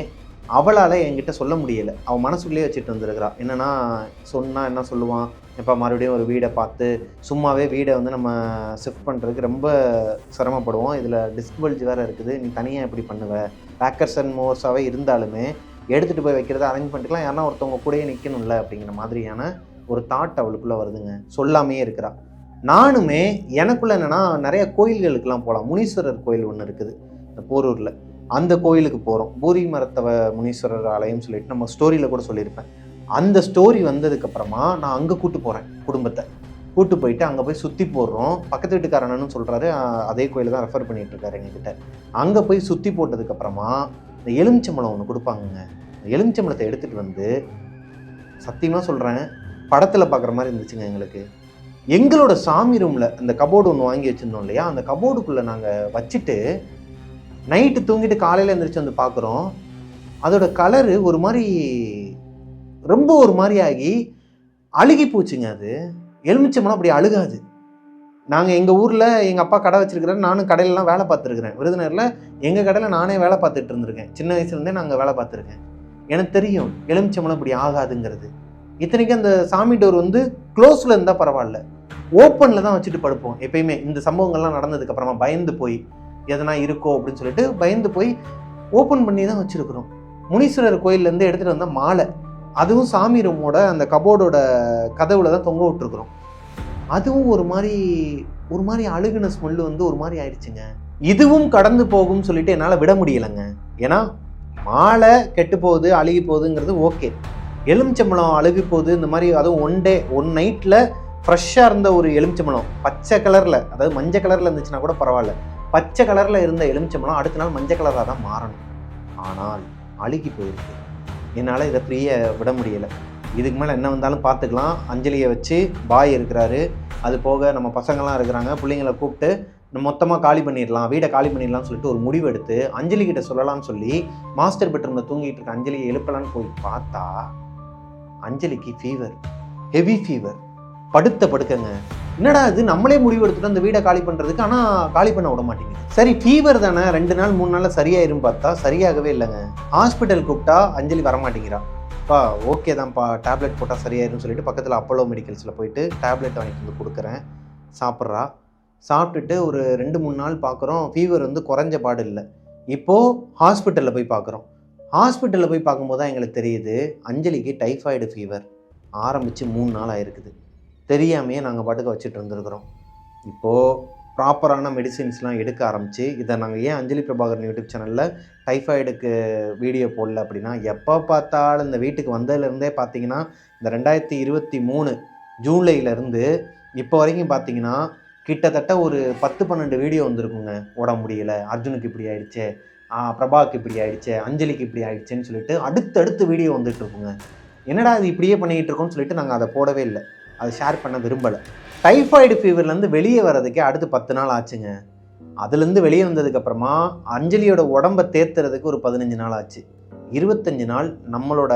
அவளால் என்கிட்ட சொல்ல முடியலை. அவள் மனசுக்குள்ளேயே வச்சுட்டு வந்துருக்கிறா. என்னென்னா சொன்னால் என்ன சொல்லுவான், இப்போ மறுபடியும் ஒரு வீடை பார்த்து சும்மாவே வீடை வந்து நம்ம ஷிஃப்ட் பண்ணுறதுக்கு ரொம்ப சிரமப்படுவோம், இதில் டிஸ்க் பல்ஜ் வேறு இருக்குது, நீ தனியாக எப்படி பண்ணுவ, பேக்கர்ஸ் அண்ட் மோர்ஸாகவே இருந்தாலுமே எடுத்துகிட்டு போய் வைக்கிறத அரேஞ்ச் பண்ணிக்கலாம், யாருன்னா ஒருத்தவங்க கூடயே நிற்கணும்ல அப்படிங்கிற மாதிரியான ஒரு தாட் அவளுக்குள்ளே வருதுங்க. சொல்லாமையே இருக்கிறா. நானுமே எனக்குள்ளே என்னென்னா நிறைய கோயில்களுக்கெல்லாம் போகலாம். முனீஸ்வரர் கோயில் ஒன்று இருக்குது இந்த போரூரில், அந்த கோயிலுக்கு போகிறோம். பூரி மரத்தவ முனீஸ்வரர் ஆலயம் சொல்லிட்டு நம்ம ஸ்டோரியில் கூட சொல்லியிருப்பேன். அந்த ஸ்டோரி வந்ததுக்கப்புறமா நான் அங்கே கூட்டு போகிறேன், குடும்பத்தை கூட்டு போயிட்டு அங்கே போய் சுற்றி போடுறோம். பக்கத்து வீட்டுக்காரன்னு சொல்கிறாரு, அதே கோயிலை தான் ரெஃபர் பண்ணிகிட்டு இருக்காரு எங்ககிட்ட. அங்கே போய் சுற்றி போட்டதுக்கப்புறமா இந்த எலுமிச்சம்பழம் ஒன்று கொடுப்பாங்கங்க. இந்த எலுமிச்சம்பழத்தை எடுத்துகிட்டு வந்து சத்தியமாக சொல்கிறேன், படத்தில் பார்க்குற மாதிரி இருந்துச்சுங்க எங்களுக்கு. எங்களோட சாமி ரூமில் அந்த கபோர்டு ஒன்று வாங்கி வச்சுருந்தோம் இல்லையா, அந்த கபோர்டுக்குள்ளே நாங்கள் வச்சுட்டு நைட்டு தூங்கிட்டு காலையில் எழுந்திரிச்சு வந்து பார்க்குறோம், அதோட கலரு ஒரு மாதிரி ரொம்ப ஒரு மாதிரி ஆகி அழுகி போச்சுங்க. அது எலுமிச்சம்பழம் அப்படி அழுகாது. நாங்கள் எங்கள் ஊரில் எங்கள் அப்பா கடை வச்சுருக்கிறேன், நானும் கடையிலலாம் வேலை பார்த்துருக்குறேன். விருதுநகரில் எங்கள் கடையில் நானே வேலை பார்த்துட்டு இருந்திருக்கேன். சின்ன வயசுலேருந்தே நாங்கள் வேலை பார்த்துருக்கேன். எனக்கு தெரியும் எலுமிச்சம்பழம் இப்படி ஆகாதுங்கிறது. இத்தனைக்கும் அந்த சாமி டோர் வந்து க்ளோஸில் இருந்தால் பரவாயில்ல, ஓப்பனில் தான் வச்சுட்டு படுப்போம் எப்பயுமே. இந்த சம்பவங்கள்லாம் நடந்ததுக்கப்புறமா பயந்து போய் எதனா இருக்கோ அப்படின்னு சொல்லிட்டு பயந்து போய் ஓப்பன் பண்ணி தான் வச்சுருக்குறோம். முனீஸ்வரர் கோயிலேருந்து எடுத்துகிட்டு வந்தால் மாலை, அதுவும் சாமி ரூமோட அந்த கபோர்டோட கதவுல தான் தொங்க விட்டுருக்குறோம். அதுவும் ஒரு மாதிரி அழுகுன ஸ்மெல்லு வந்து ஒரு மாதிரி ஆயிடுச்சுங்க. இதுவும் கடந்து போகும்னு சொல்லிட்டு என்னால் விட முடியலைங்க. ஏன்னா மாலை கெட்டு போகுது அழுகி போகுதுங்கிறது ஓகே, எலுமிச்சம்பழம் அழுகி போகுது இந்த மாதிரி, அதுவும் ஒன் நைட்டில் ஃப்ரெஷ்ஷாக இருந்த ஒரு எலுமிச்சம்பழம் பச்சை கலரில், அதாவது மஞ்சள் கலரில் இருந்துச்சுன்னா கூட பரவாயில்ல, பச்சை கலரில் இருந்த எலுமிச்சம்பழம் அடுத்த நாள் மஞ்சள் கலராக தான் மாறணும். ஆனால் அழுகி போயிருக்கு. என்னால் இதை ஃப்ரீயாக விட முடியலை. இதுக்கு மேலே என்ன வந்தாலும் பார்த்துக்கலாம். அஞ்சலியை வச்சு பாய் இருக்கிறாரு, அது போக நம்ம பசங்கள்லாம் இருக்கிறாங்க, பிள்ளைங்களை கூப்பிட்டு மொத்தமாக காலி பண்ணிடலாம், வீடை காலி பண்ணிடலாம்னு சொல்லிட்டு ஒரு முடிவு எடுத்து அஞ்சலி கிட்ட சொல்லலாம்னு சொல்லி மாஸ்டர் பெட்ரூமில் தூங்கிட்டு இருக்க அஞ்சலியை எழுப்பலான்னு போய் பார்த்தா அஞ்சலிக்கு ஃபீவர், ஹெவி ஃபீவர், படுக்கங்க. என்னடா இது, நம்மளே முடிவு எடுத்துட்டு அந்த வீடை காலி பண்ணுறதுக்கு, ஆனால் காலி பண்ண விட மாட்டேங்குது. சரி ஃபீவர் தானே, 2 நாள் 3 நாளில் சரியாயிரும் பார்த்தா சரியாகவே இல்லைங்க. ஹாஸ்பிட்டல் கூப்பிட்டா அஞ்சலி வரமாட்டேங்கிறா. பா ஓகே தான்ப்பா, டேப்லெட் போட்டால் சரியாயிரும்னு சொல்லிட்டு பக்கத்தில் அப்போலோ மெடிக்கல்ஸில் போயிட்டு டேப்லெட் வாங்கிட்டு வந்து கொடுக்குறேன், சாப்பிட்றா. சாப்பிட்டுட்டு ஒரு 2-3 நாள் பார்க்குறோம், ஃபீவர் வந்து குறைஞ்ச பாடு இல்லை. இப்போது ஹாஸ்பிட்டலில் போய் பார்க்குறோம். ஹாஸ்பிட்டலில் போய் பார்க்கும்போது தான் எங்களுக்கு தெரியுது அஞ்சலிக்கு டைஃபாய்டு ஃபீவர் ஆரம்பித்து 3 நாள் ஆயிருக்குது. தெரியாமையே நாங்கள் பாட்டுக்கு வச்சுட்டு இருந்துருக்குறோம். இப்போது ப்ராப்பரான மெடிசின்ஸ்லாம் எடுக்க ஆரம்பித்து, இதை நாங்கள் ஏன் அஞ்சலி பிரபாகரன் யூடியூப் சேனலில் டைஃபாய்டுக்கு வீடியோ போடல அப்படின்னா, எப்போ பார்த்தாலும் இந்த வீட்டுக்கு வந்ததுலேருந்தே பார்த்தீங்கன்னா இந்த 2023 ஜூலையிலேருந்து இப்போ வரைக்கும் பார்த்தீங்கன்னா கிட்டத்தட்ட ஒரு 10-12 வீடியோ வந்திருக்குங்க. ஓட முடியலை, அர்ஜுனுக்கு இப்படி ஆயிடுச்சு, பிரபாவுக்கு இப்படி ஆயிடுச்சு, அஞ்சலிக்கு இப்படி ஆயிடுச்சுன்னு சொல்லிட்டு அடுத்தடுத்து வீடியோ வந்துட்டு இருக்குங்க. என்னடா அது இப்படியே பண்ணிக்கிட்டு இருக்கோம்னு சொல்லிட்டு நாங்கள் அதை போடவே இல்லை, அதை ஷேர் பண்ண விரும்பலை. டைஃபாய்டு ஃபீவர்லேருந்து வெளியே வர்றதுக்கே அடுத்து 10 நாள் ஆச்சுங்க. அதுலேருந்து வெளியே வந்ததுக்கப்புறமா அஞ்சலியோட உடம்பை தேத்துறதுக்கு ஒரு 15 நாள் ஆச்சு. 25 நாள் நம்மளோட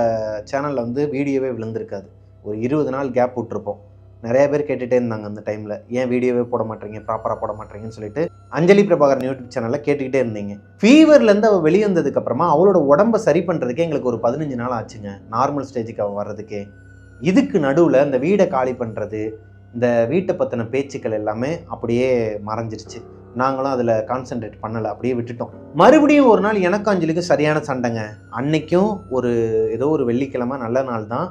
சேனலில் வந்து வீடியோவே விழுந்திருக்காது. ஒரு 20 நாள் கேப் விட்டுருப்போம். நிறைய பேர் கேட்டுகிட்டே இருந்தாங்க அந்த டைமில், ஏன் வீடியோவே போட மாட்டேறீங்க, ப்ராப்பராக போட மாட்டேறீங்கன்னு சொல்லிட்டு அஞ்சலி பிரபாகரன் யூடியூப் சேனலில் கேட்டுக்கிட்டே இருந்தீங்க. ஃபீவர்லேருந்து அவள் வெளியே வந்ததுக்கப்புறமா அவளோட உடம்பை சரி பண்ணுறதுக்கே எங்களுக்கு ஒரு 15 நாள் ஆச்சுங்க, நார்மல் ஸ்டேஜுக்கு அவள் வர்றதுக்கே. இதுக்கு நடுவில் இந்த வீடை காலி பண்ணுறது, இந்த வீட்டை பற்றின பேச்சுக்கள் எல்லாமே அப்படியே மறைஞ்சிருச்சு. நாங்களும் அதில் கான்சென்ட்ரேட் பண்ணலை, அப்படியே விட்டுட்டோம். மறுபடியும் ஒரு நாள் எனக்கும் அஞ்சலிக்கு சரியான சண்டைங்க. அன்னைக்கும் ஏதோ ஒரு வெள்ளிக்கிழமை நல்ல நாள் தான்,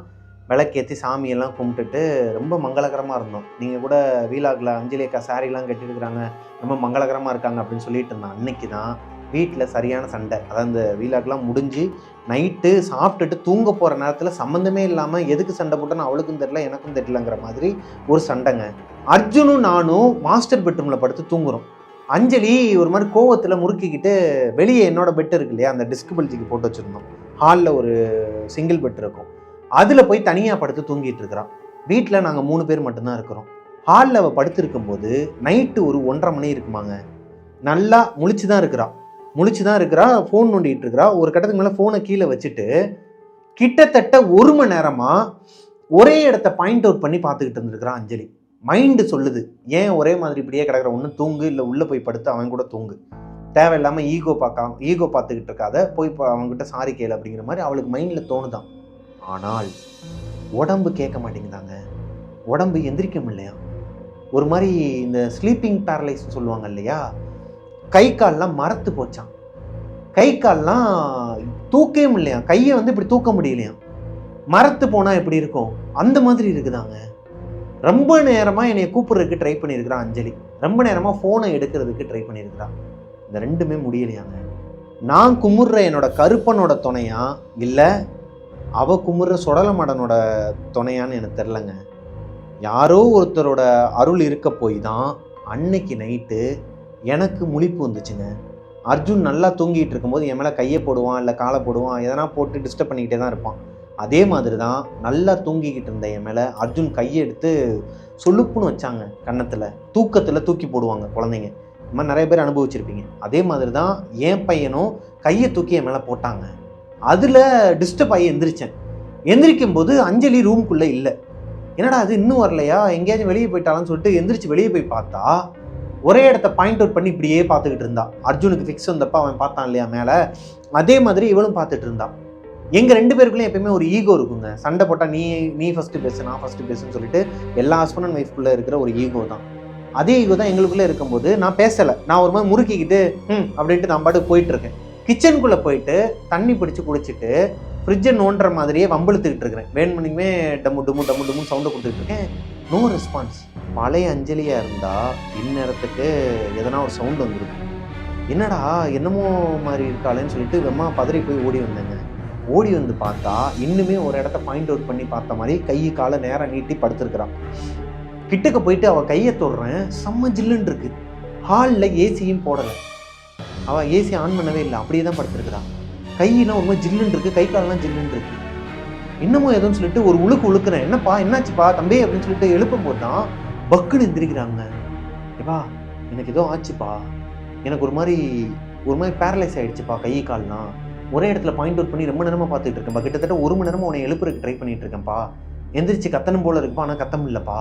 விளக்கேற்றி சாமியெல்லாம் கும்பிட்டுட்டு ரொம்ப மங்களகரமாக இருந்தோம். நீங்கள் கூட வீலாகில் அஞ்சலி அக்கா சாரீலாம் கட்டிருக்கிறாங்க, ரொம்ப மங்களகரமாக இருக்காங்க அப்படின்னு சொல்லிட்டு இருந்தேன். அன்னைக்கு தான் வீட்டில் சரியான சண்டை. அதாவது இந்த வீலாகெலாம் முடிஞ்சு நைட்டு சாப்பிட்டுட்டு தூங்க போகிற நேரத்தில் சம்மந்தமே இல்லாமல் எதுக்கு சண்டை போட்டோன்னு அவளுக்கும் தெரியல எனக்கும் தெரியலங்கிற மாதிரி ஒரு சண்டைங்க. அர்ஜுனும் நானும் மாஸ்டர் பெட்ரூமில் படுத்து தூங்குறோம். அஞ்சலி ஒரு மாதிரி கோவத்தில் முறுக்கிக்கிட்டு வெளியே என்னோட பெட் இருக்கு இல்லையா, அந்த டிஸ்க் பெல்ஜிக்கு போட்டு வச்சுருந்தோம். ஹாலில் ஒரு சிங்கிள் பெட் இருக்கும், அதில் போய் தனியாக படுத்து தூங்கிட்டு இருக்கிறான். வீட்டில் நாங்கள் 3 பேர் மட்டும்தான் இருக்கிறோம். ஹாலில் அவள் படுத்திருக்கும்போது நைட்டு ஒரு 1:30 மணி இருக்குமாங்க. நல்லா முழிச்சு தான் இருக்கிறா, ஃபோன் நோண்டிகிட்டு இருக்கிறா. ஒரு கட்டத்துக்கு மேலே ஃபோனை கீழே வச்சுட்டு கிட்டத்தட்ட 1 மணி நேரமாக ஒரே இடத்த பாயிண்ட் அவுட் பண்ணி பார்த்துக்கிட்டு இருந்திருக்கிறான் அஞ்சலி. மைண்டு சொல்லுது, ஏன் ஒரே மாதிரி இப்படியே கிடக்கிற, ஒன்று தூங்கு, இல்லை உள்ளே போய் படுத்து அவன் கூட தூங்கு, தேவையில்லாமல் ஈகோ பார்த்துக்கிட்டு இருக்காத, போய் அவங்ககிட்ட சாரி கேளு அப்படிங்கிற மாதிரி அவளுக்கு மைண்டில் தோணுதான். ஆனால் உடம்பு கேட்க மாட்டேங்குதாங்க. உடம்பு எந்திரிக்க முடியலையா, ஒரு மாதிரி இந்த ஸ்லீப்பிங் பேரலைஸ் சொல்லுவாங்க இல்லையா, கை கால்லாம் மரத்து போச்சான். கை கால்லாம் தூக்கவே முடியலையா, கையை வந்து இப்படி தூக்க முடியலையா, மரத்து போனால் எப்படி இருக்கும் அந்த மாதிரி இருக்குதாங்க. ரொம்ப நேரமாக என்னை கூப்பிட்றதுக்கு ட்ரை பண்ணியிருக்கிறான் அஞ்சலி, ரொம்ப நேரமாக ஃபோனை எடுக்கிறதுக்கு ட்ரை பண்ணியிருக்கிறான். இந்த 2மே முடியலையாங்க. நான் குமுறுற என்னோட கருப்பனோட துணையா இல்லை அவ குமுறுற சுடலமடனோட துணையான்னு எனக்கு தெரிலங்க. யாரோ ஒருத்தரோட அருள் இருக்க போய் தான் அன்னைக்கு நைட்டு எனக்கு முழிப்பு வந்துச்சுங்க. அர்ஜுன் நல்லா தூங்கிட்டு இருக்கும்போது என் மேலே கையை போடுவான், இல்லை காலை போடுவான், எதனா போட்டு டிஸ்டர்ப் பண்ணிக்கிட்டே தான் இருப்பான். அதே மாதிரி தான் நல்லா தூங்கிக்கிட்டு இருந்த என் மேலே அர்ஜுன் கையை எடுத்து சொலுப்புன்னு வச்சாங்க கன்னத்தில். தூக்கத்தில் தூக்கி போடுவாங்க குழந்தைங்க, இந்த மாதிரி நிறைய பேர் அனுபவிச்சிருப்பீங்க. அதே மாதிரி தான் என் பையனும் கையை தூக்கி என் மேலே போட்டாங்க. அதில் டிஸ்டர்ப் ஆகி எந்திரிக்கும் போது அஞ்சலி ரூம்குள்ளே இல்லை. என்னடா அது இன்னும் வரலையா, எங்கேயாச்சும் வெளியே போயிட்டாலான்னு சொல்லிட்டு எந்திரிச்சு வெளியே போய் பார்த்தா ஒரே இடத்த பாயிண்ட் அவுட் பண்ணி இப்படியே பார்த்துக்கிட்டு இருந்தா. அர்ஜுனுக்கு ஃபிக்ஸ் வந்தப்ப அவன் பார்த்தான் இல்லையா மேலே, அதே மாதிரி இவளும் பார்த்துட்டு இருந்தா. எங்கள் 2 பேருக்குள்ளேயும் எப்பயுமே ஒரு ஈகோ இருக்குங்க. சண்டை போட்டால் நீ ஃபஸ்ட்டு பேசு, நான் ஃபஸ்ட்டு பேசுன்னு சொல்லிட்டு எல்லா ஹஸ்பண்ட் அண்ட் ஒய்ஃப்குள்ளே இருக்கிற ஒரு ஈகோ தான். அதே ஈகோ தான் எங்களுக்குள்ளே இருக்கும்போது நான் பேசலை, நான் ஒரு மாதிரி முறுக்கிக்கிட்டு அப்படின்ட்டு நான் பாட்டுக்கு போயிட்டுருக்கேன். கிச்சனுக்குள்ளே போயிட்டு தண்ணி பிடிச்சி குடிச்சிட்டு ஃப்ரிட்ஜை நோண்டுற மாதிரியே வம்பெழுத்துக்கிட்டு இருக்கிறேன். வேணுமணிக்குமே டம்மு டம்முன்னு சவுண்டை கொடுத்துட்டு இருக்கேன். No response. பழைய அஞ்சலியாக இருந்தால் இந்நேரத்துக்கு எதனா ஒரு சவுண்டு வந்துருக்கும். என்னடா என்னமோ மாதிரி இருக்காளேன்னு சொல்லிட்டு வெம்மா பதறி போய் ஓடி வந்தேங்க. ஓடி வந்து பார்த்தா இன்னுமே ஒரு இடத்த பாயிண்ட் அவுட் பண்ணி பார்த்த மாதிரி கை காலை நேரம் நீட்டி படுத்துருக்கிறான். கிட்டக்க போயிட்டு அவள் கையை தொடுறேன், செம்ம ஜில்லுன்னு இருக்கு. ஹாலில் ஏசியும் போடலை, அவள் ஏசி ஆன் பண்ணவே இல்லை, அப்படியே தான் படுத்துருக்கிறான். கையெல்லாம் ரொம்ப ஜில்லுன்னு இருக்கு, கை காலெல்லாம் ஜில்லுன்னு இருக்கு. இன்னமும் எதுவும் சொல்லிட்டு ஒரு உழுக்குறேன், என்னப்பா என்னாச்சுப்பா தம்பி அப்படின்னு சொல்லிட்டு எழுப்பும் போது தான் பக்குன்னு எந்திரிக்கிறாங்க. ஏப்பா எனக்கு ஏதோ ஆச்சுப்பா, எனக்கு ஒரு மாதிரி பேரலைஸ் ஆகிடுச்சுப்பா, கை கால்லாம் ஒரே இடத்துல பாயிண்ட் அவுட் பண்ணி ரொம்ப நேரமாக பார்த்துட்டு இருக்கேன்ப்பா, கிட்டத்தட்ட 1 மணி நேரமாக உன்னை எழுப்புறதுக்கு ட்ரை பண்ணிட்டு இருக்கேன்ப்பா, எந்திரிச்சு கத்தணும் போல இருக்குப்பா, ஆனால் கத்தம் இல்லைப்பா,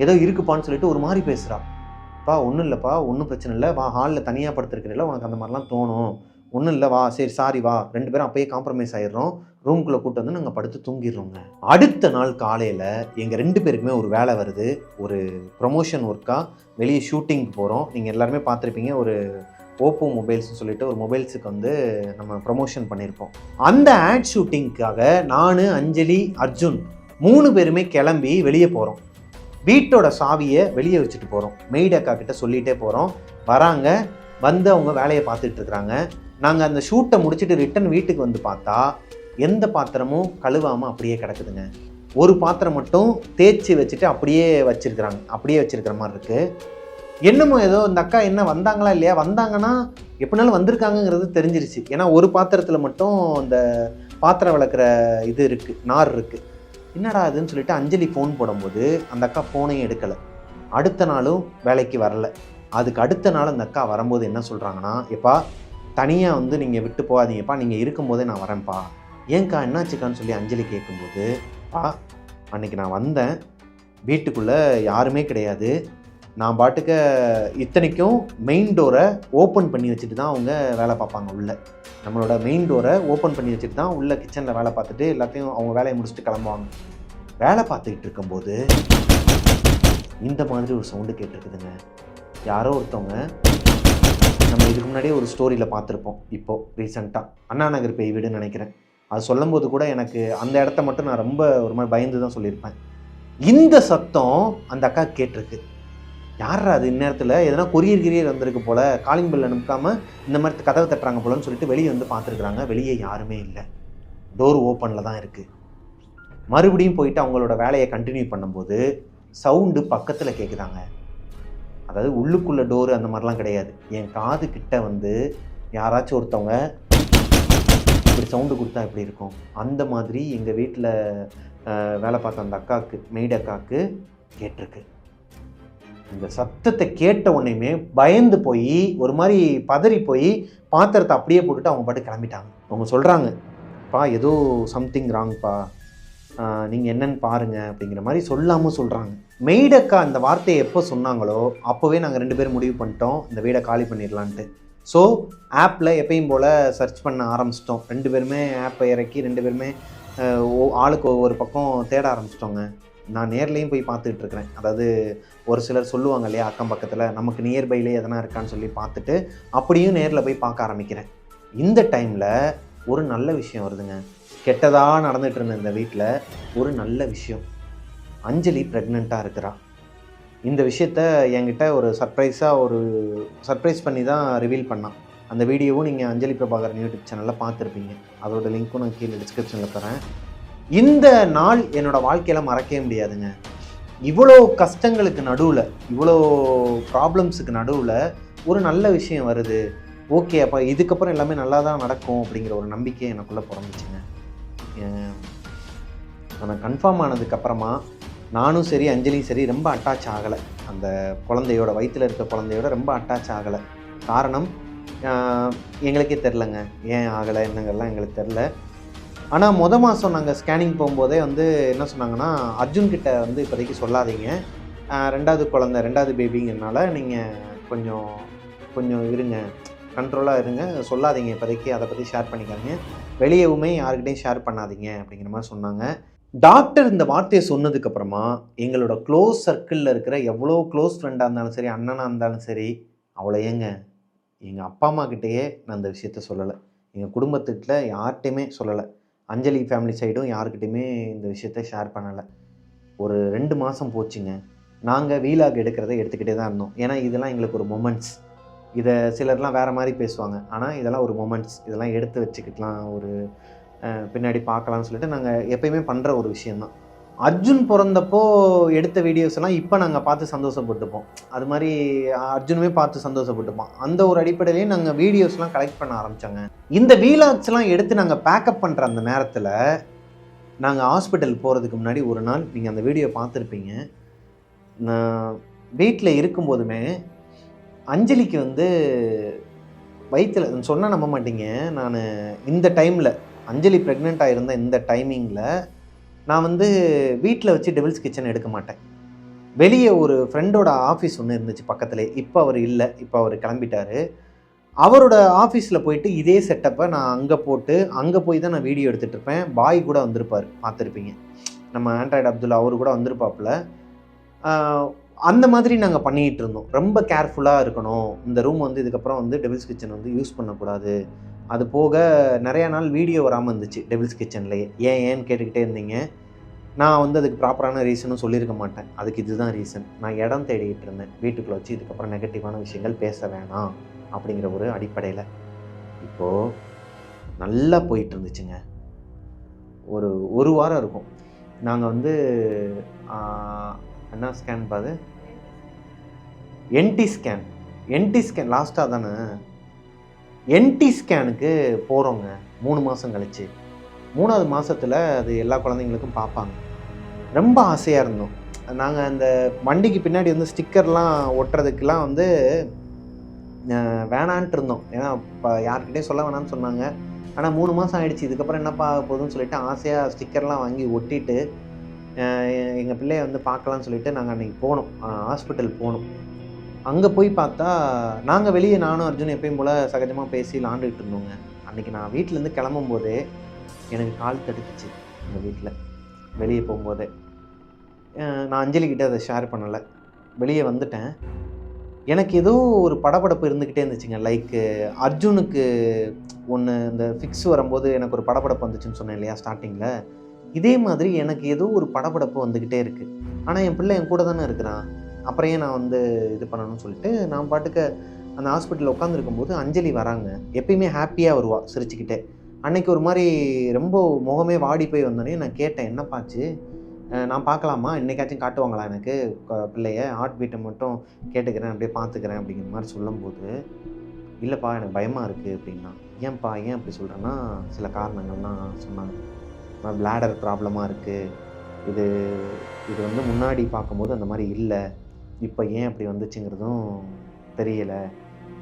ஏதோ இருக்குப்பான்னு சொல்லிட்டு ஒரு மாதிரி பேசுகிறாப்பா. ஒன்றும் இல்லைப்பா, ஒன்றும் பிரச்சனை இல்லை, வா ஹாலில் தனியாக படுத்துருக்கிறீங்களா, உனக்கு அந்த மாதிரிலாம் தோணும், ஒன்றும் இல்லை, வா சரி சாரி வா, 2 பேரும் அப்பயே காம்ப்ரமைஸ் ஆகிடுறோம், ரூம்குள்ளே கூப்பிட்டு வந்து நாங்கள் படுத்து தூங்கிடுறோங்க. அடுத்த நாள் காலையில் எங்கள் 2 பேருக்குமே ஒரு வேலை வருது, ஒரு ப்ரொமோஷன் ஒர்க்காக வெளியே ஷூட்டிங்க்கு போகிறோம். நீங்கள் எல்லாருமே பார்த்துருப்பீங்க, ஒரு ஓப்போ மொபைல்ஸ்னு சொல்லிட்டு ஒரு மொபைல்ஸுக்கு வந்து நம்ம ப்ரொமோஷன் பண்ணியிருப்போம். அந்த ஆட் ஷூட்டிங்க்காக நான், அஞ்சலி, அர்ஜுன் 3 பேருமே கிளம்பி வெளியே போகிறோம். வீட்டோட சாவியை வெளியே வச்சுட்டு போகிறோம். மெய்டு அக்கா கிட்ட சொல்லிகிட்டே போகிறோம். வராங்க, வந்து அவங்க வேலையை பார்த்துட்டு இருக்கிறாங்க. நாங்கள் அந்த ஷூட்டை முடிச்சுட்டு ரிட்டன் வீட்டுக்கு வந்து பார்த்தா எந்த பாத்திரமும் கழுவாமல் அப்படியே கிடக்குதுங்க. ஒரு பாத்திரம் மட்டும் தேய்ச்சி வச்சுட்டு அப்படியே வச்சிருக்கிற மாதிரி இருக்குது. என்னமோ ஏதோ இந்த அக்கா என்ன வந்தாங்களா இல்லையா, வந்தாங்கன்னா எப்படினாலும் வந்திருக்காங்கங்கிறது தெரிஞ்சிருச்சு. ஏன்னா ஒரு பாத்திரத்தில் மட்டும் இந்த பாத்திரம் விளக்குற இது இருக்குது, நார் இருக்குது. என்னடா அதுன்னு சொல்லிட்டு அஞ்சலி ஃபோன் போடும்போது அந்த அக்கா ஃபோனையும் எடுக்கலை. அடுத்த நாளும் வேலைக்கு வரல. அதுக்கு அடுத்த நாள் அந்த அக்கா வரும்போது என்ன சொல்கிறாங்கன்னா, எப்பா தனியாக வந்து நீங்கள் விட்டு போகாதீங்கப்பா, நீங்கள் இருக்கும்போதே நான் வரேன்ப்பா. ஏன்க்கா என்னாச்சுக்கான்னு சொல்லி அஞ்சலி கேட்கும்போது, அன்றைக்கி நான் வந்தேன், வீட்டுக்குள்ளே யாருமே கிடையாது, நான் பாட்டுக்க இத்தனைக்கும் மெயின் டோரை ஓப்பன் பண்ணி வச்சுட்டு தான் அவங்க வேலை பார்ப்பாங்க. உள்ளே நம்மளோட மெயின் டோரை ஓப்பன் பண்ணி வச்சுட்டு தான் உள்ளே கிச்சனில் வேலை பார்த்துட்டு எல்லாத்தையும் அவங்க வேலையை முடிச்சுட்டு கிளம்புவாங்க. வேலை பார்த்துக்கிட்டு இருக்கும்போது இந்த மாதிரி ஒரு சவுண்டு கேட்டிருக்குதுங்க. யாரோ ஒருத்தவங்க நம்ம இதுக்கு முன்னாடியே ஒரு ஸ்டோரியில் பார்த்துருப்போம். இப்போது ரீசெண்டாக அண்ணா நகர் பேய் வீடுன்னு நினைக்கிறேன். அது சொல்லும்போது கூட எனக்கு அந்த இடத்த மட்டும் நான் ரொம்ப ஒரு மாதிரி பயந்து தான் சொல்லியிருப்பேன். இந்த சத்தம் அந்த அக்கா கேட்டிருக்கு. யாரா அது இந்நேரத்தில் எதனா கொரியர் வந்திருக்கு போல், காலிங் பெல் அனுப்பாமல் இந்த மாதிரி கதவை தட்டுறாங்க போலன்னு சொல்லிட்டு வெளியே வந்து பார்த்துருக்குறாங்க. வெளியே யாருமே இல்லை, டோர் ஓப்பனில் தான் இருக்குது. மறுபடியும் போயிட்டு அவங்களோட வேலையை கண்டினியூ பண்ணும்போது சவுண்டு பக்கத்தில் கேட்குதாங்க. அதாவது உள்ளுக்குள்ளே டோரு அந்த மாதிரிலாம் கிடையாது. என் காது கிட்ட வந்து யாராச்சும் ஒருத்தவங்க இப்படி சவுண்டு கொடுத்தா எப்படி இருக்கும், அந்த மாதிரி எங்கள் வீட்டில் வேலை பார்த்த அந்த அக்காவுக்கு, மெய்டு அக்காவுக்கு கேட்டிருக்கு. இந்த சத்தத்தை கேட்ட உடனேயுமே பயந்து போய் ஒரு மாதிரி பதறி போய் பாத்திரத்தை அப்படியே போட்டுட்டு அவங்க பாட்டு கிளம்பிட்டாங்க. அவங்க சொல்கிறாங்க, பா ஏதோ சம்திங் ராங்ப்பா, நீங்கள் என்னன்னு பாருங்கள் அப்படிங்கிற மாதிரி சொல்லாமல் சொல்கிறாங்க. மெய்டக்கா அந்த வார்த்தையை எப்போ சொன்னாங்களோ அப்போவே நாங்கள் 2 பேரும் முடிவு பண்ணிட்டோம் இந்த வீடை காலி பண்ணிடலான்ட்டு. ஸோ ஆப்பில் எப்பயும் போல் சர்ச் பண்ண ஆரம்பிச்சிட்டோம். 2 பேருமே ஆப்பை இறக்கி 2 பேருமே ஆளுக்கு ஒவ்வொரு பக்கம் தேட ஆரம்பிச்சிட்டோங்க. நான் நேர்லேயும் போய் பார்த்துட்டு இருக்கிறேன். அதாவது ஒரு சிலர் சொல்லுவாங்க இல்லையா, அக்கம் பக்கத்தில் நமக்கு நியர்பைலே எதனா இருக்கான்னு சொல்லி பார்த்துட்டு அப்படியும் நேரில் போய் பார்க்க ஆரம்பிக்கிறேன். இந்த டைமில் ஒரு நல்ல விஷயம் வருதுங்க. கெட்டதாக நடந்துகிட்டு இருந்த இந்த வீட்டில் ஒரு நல்ல விஷயம். அஞ்சலி ப்ரெக்னெண்ட்டாக இருக்கிறா. இந்த விஷயத்த என்கிட்ட ஒரு சர்ப்ரைஸ் பண்ணி தான் ரிவீல் பண்ணான். அந்த வீடியோவும் நீங்கள் அஞ்சலி பிரபாகரன் யூடியூப் சேனலில் பார்த்துருப்பீங்க. அதோட லிங்க்கும் நான் கீழே டிஸ்கிரிப்ஷனில் தரேன். இந்த நாள் என்னோடய வாழ்க்கையில் மறக்கவே முடியாதுங்க. இவ்வளோ கஷ்டங்களுக்கு நடுவில், இவ்வளோ ப்ராப்ளம்ஸுக்கு நடுவில் ஒரு நல்ல விஷயம் வருது. ஓகே, அப்போ இதுக்கப்புறம் எல்லாமே நல்லா தான் நடக்கும் அப்படிங்கிற ஒரு நம்பிக்கை எனக்குள்ளே பிறந்துச்சுங்க. நான் கன்ஃபார்ம் ஆனதுக்கப்புறமா நானும் சரி அஞ்சலியும் சரி ரொம்ப அட்டாச் ஆகலை. அந்த குழந்தையோட வயிற்றில் இருக்க குழந்தையோட ரொம்ப அட்டாச் ஆகலை. காரணம் எங்களுக்கே தெரிலங்க, ஏன் ஆகலை என்னங்கள்லாம் எங்களுக்கு தெரில. ஆனால் மாதம் நாங்கள் ஸ்கேனிங் போகும்போதே வந்து என்ன சொன்னாங்கன்னா, அர்ஜுன்கிட்ட வந்து இப்போதைக்கு சொல்லாதீங்க, 2வது குழந்தை 2வது பேபிங்கிறனால நீங்கள் கொஞ்சம் இருங்க, கண்ட்ரோலாக இருங்க, சொல்லாதீங்க இப்போதைக்கு, அதை பற்றி ஷேர் பண்ணிக்காதீங்க, வெளியவுமே யாருக்கிட்டையும் ஷேர் பண்ணாதீங்க அப்படிங்கிற மாதிரி சொன்னாங்க. டாக்டர் இந்த வார்த்தையை சொன்னதுக்கப்புறமா எங்களோட க்ளோஸ் சர்க்கிளில் இருக்கிற எவ்வளோ க்ளோஸ் ஃப்ரெண்டாக இருந்தாலும் சரி, அண்ணனாக இருந்தாலும் சரி, அவ்வளோ எங்கள் அப்பா அம்மா கிட்டேயே நான் இந்த விஷயத்த சொல்லலை. எங்கள் குடும்பத்துக்கிட்ட யார்கிட்டையுமே சொல்லலை. அஞ்சலி ஃபேமிலி சைடும் யாருக்கிட்டையுமே இந்த விஷயத்த ஷேர் பண்ணலை. ஒரு 2 மாதம் போச்சுங்க. நாங்கள் வீலாக் எடுக்கிறத எடுத்துக்கிட்டே தான் இருந்தோம். ஏன்னா இதெல்லாம் எங்களுக்கு ஒரு மொமெண்ட்ஸ். இதை சிலர்லாம் வேறு மாதிரி பேசுவாங்க, ஆனால் இதெல்லாம் ஒரு மொமெண்ட்ஸ், இதெல்லாம் எடுத்து வச்சுக்கிட்டலாம், ஒரு பின்னாடி பார்க்கலாம்னு சொல்லிட்டு நாங்கள் எப்பயுமே பண்ணுற ஒரு விஷயந்தான். அர்ஜுன் பிறந்தப்போ எடுத்த வீடியோஸ் எல்லாம் இப்போ நாங்கள் பார்த்து சந்தோஷப்பட்டுப்போம். அது மாதிரி அர்ஜுனுமே பார்த்து சந்தோஷப்பட்டுப்போம். அந்த ஒரு அடிப்படையிலேயே நாங்கள் வீடியோஸ்லாம் கலெக்ட் பண்ண ஆரம்பித்தோங்க. இந்த வீலாக்ஸ்லாம் எடுத்து நாங்கள் பேக்கப் பண்ணுற அந்த நேரத்தில் நாங்கள் ஹாஸ்பிட்டல் போகிறதுக்கு முன்னாடி ஒரு நாள் நீங்கள் அந்த வீடியோ பார்த்துருப்பீங்க. நான் வீட்டில் இருக்கும்போதுமே அஞ்சலிக்கு வந்து வயிற்றில் சொன்னால் நம்ப மாட்டீங்க, நான் இந்த டைமில் அஞ்சலி ப்ரெக்னெண்ட்டாக இருந்த இந்த டைமிங்கில் நான் வந்து வீட்டில் வச்சு டெவில்ஸ் கிச்சன் எடுக்க மாட்டேன். வெளியே ஒரு ஃப்ரெண்டோட ஆஃபீஸ் ஒன்று இருந்துச்சு பக்கத்துலேயே. இப்போ அவர் இல்லை, இப்போ அவர் கிளம்பிட்டார். அவரோட ஆஃபீஸில் போயிட்டு இதே செட்டப்பை நான் அங்கே போய் தான் நான் வீடியோ எடுத்துகிட்டு இருப்பேன். பாய் கூட வந்திருப்பார், பார்த்துருப்பீங்க, நம்ம ஆண்ட்ராய்டு அப்துல்லா அவர் கூட வந்திருப்பாப்புல. அந்த மாதிரி நாங்கள் பண்ணிக்கிட்டு இருந்தோம். ரொம்ப கேர்ஃபுல்லாக இருக்கணும், இந்த ரூம் வந்து இதுக்கப்புறம் வந்து டெவில்ஸ் கிச்சன் வந்து யூஸ் பண்ணக்கூடாது. அது போக நிறையா நாள் வீடியோ வராமல் இருந்துச்சு டெவில்ஸ் கிச்சன்லேயே. ஏன்னு கேட்டுக்கிட்டே இருந்தீங்க. நான் வந்து அதுக்கு ப்ராப்பரான ரீசனும் சொல்லியிருக்க மாட்டேன். அதுக்கு இதுதான் ரீசன். நான் இடம் தேடிக்கிட்டு இருந்தேன் வீட்டுக்குள்ளே வச்சு, இதுக்கப்புறம் நெகட்டிவான விஷயங்கள் பேச வேணாம் அப்படிங்கிற ஒரு அடிப்படையில். இப்போது நல்லா போயிட்டு இருந்துச்சுங்க. ஒரு வாரம் இருக்கும். நாங்கள் வந்து என்ன ஸ்கேன் பாது, என்டி ஸ்கேன் லாஸ்ட்டாக தானே என்டி ஸ்கேனுக்கு போகிறோங்க 3 மாதம் கழிச்சு. 3வது மாதத்தில் அது எல்லா குழந்தைங்களுக்கும் பார்ப்பாங்க. ரொம்ப ஆசையாக இருந்தோம். நாங்கள் அந்த வண்டிக்கு பின்னாடி வந்து ஸ்டிக்கர்லாம் ஒட்டுறதுக்கெலாம் வந்து வேணான்ட்டு இருந்தோம். ஏன்னா இப்போ யார்கிட்டையும் சொல்ல வேணான்னு சொன்னாங்க. ஆனால் 3 மாதம் ஆகிடுச்சு, இதுக்கப்புறம் என்னப்பா ஆக போகுதுன்னு சொல்லிட்டு ஆசையாக ஸ்டிக்கர்லாம் வாங்கி ஒட்டிட்டு எங்கள் பிள்ளையை வந்து பார்க்கலான்னு சொல்லிட்டு நாங்கள் அன்றைக்கி போனோம், ஹாஸ்பிட்டல் போனோம். அங்கே போய் பார்த்தா நாங்கள் வெளியே நானும் அர்ஜுன் எப்பயும் போல் சகஜமாக பேசி விளாண்டுக்கிட்டு இருந்தோங்க. அன்றைக்கி நான் வீட்டிலேருந்து கிளம்பும் போதே எனக்கு கால் தடுத்துச்சு. எங்கள் வீட்டில் வெளியே போகும்போதே நான் அஞ்சலிக்கிட்ட அதை ஷேர் பண்ணலை. வெளியே வந்துட்டேன். எனக்கு ஏதோ ஒரு படபடப்பு இருந்துக்கிட்டே இருந்துச்சுங்க. லைக் அர்ஜுனுக்கு ஒன்று இந்த ஃபிக்ஸ் வரும்போது எனக்கு ஒரு படபடப்பு வந்துச்சுன்னு சொன்னேன் இல்லையா ஸ்டார்டிங்கில், இதே மாதிரி எனக்கு ஏதோ ஒரு படபடப்பு வந்துக்கிட்டே இருக்குது. ஆனால் என் பிள்ளை என் கூட தானே இருக்கிறான், அப்புறம் ஏன் நான் வந்து இது பண்ணணும்னு சொல்லிட்டு நான் பாட்டுக்கு அந்த ஹாஸ்பிட்டலில் உட்காந்துருக்கும்போது அஞ்சலி வராங்க. எப்பயுமே ஹாப்பியாக வருவா சிரிச்சுக்கிட்டே. அன்னைக்கு ஒரு மாதிரி ரொம்ப முகமே வாடி போய் வந்தோடனே நான் கேட்டேன், என்னப்பாச்சு, நான் பார்க்கலாமா, இன்றைக்காச்சும் காட்டுவாங்களா எனக்கு பிள்ளைய, ஹார்ட் பீட்டை மட்டும் கேட்டுக்கிறேன் அப்படியே பார்த்துக்கிறேன் அப்படிங்கிற மாதிரி சொல்லும்போது, இல்லைப்பா எனக்கு பயமாக இருக்குது அப்படின்னா. ஏன்ப்பா ஏன் அப்படி சொல்கிறேன்னா, சில காரணங்கள்லாம் சொன்னாங்க. பிளாடர் ப்ராப்ளமாக இருக்குது, இது இது வந்து முன்னாடி பார்க்கும்போது அந்த மாதிரி இல்லை, இப்போ ஏன் அப்படி வந்துச்சுங்கிறதும் தெரியலை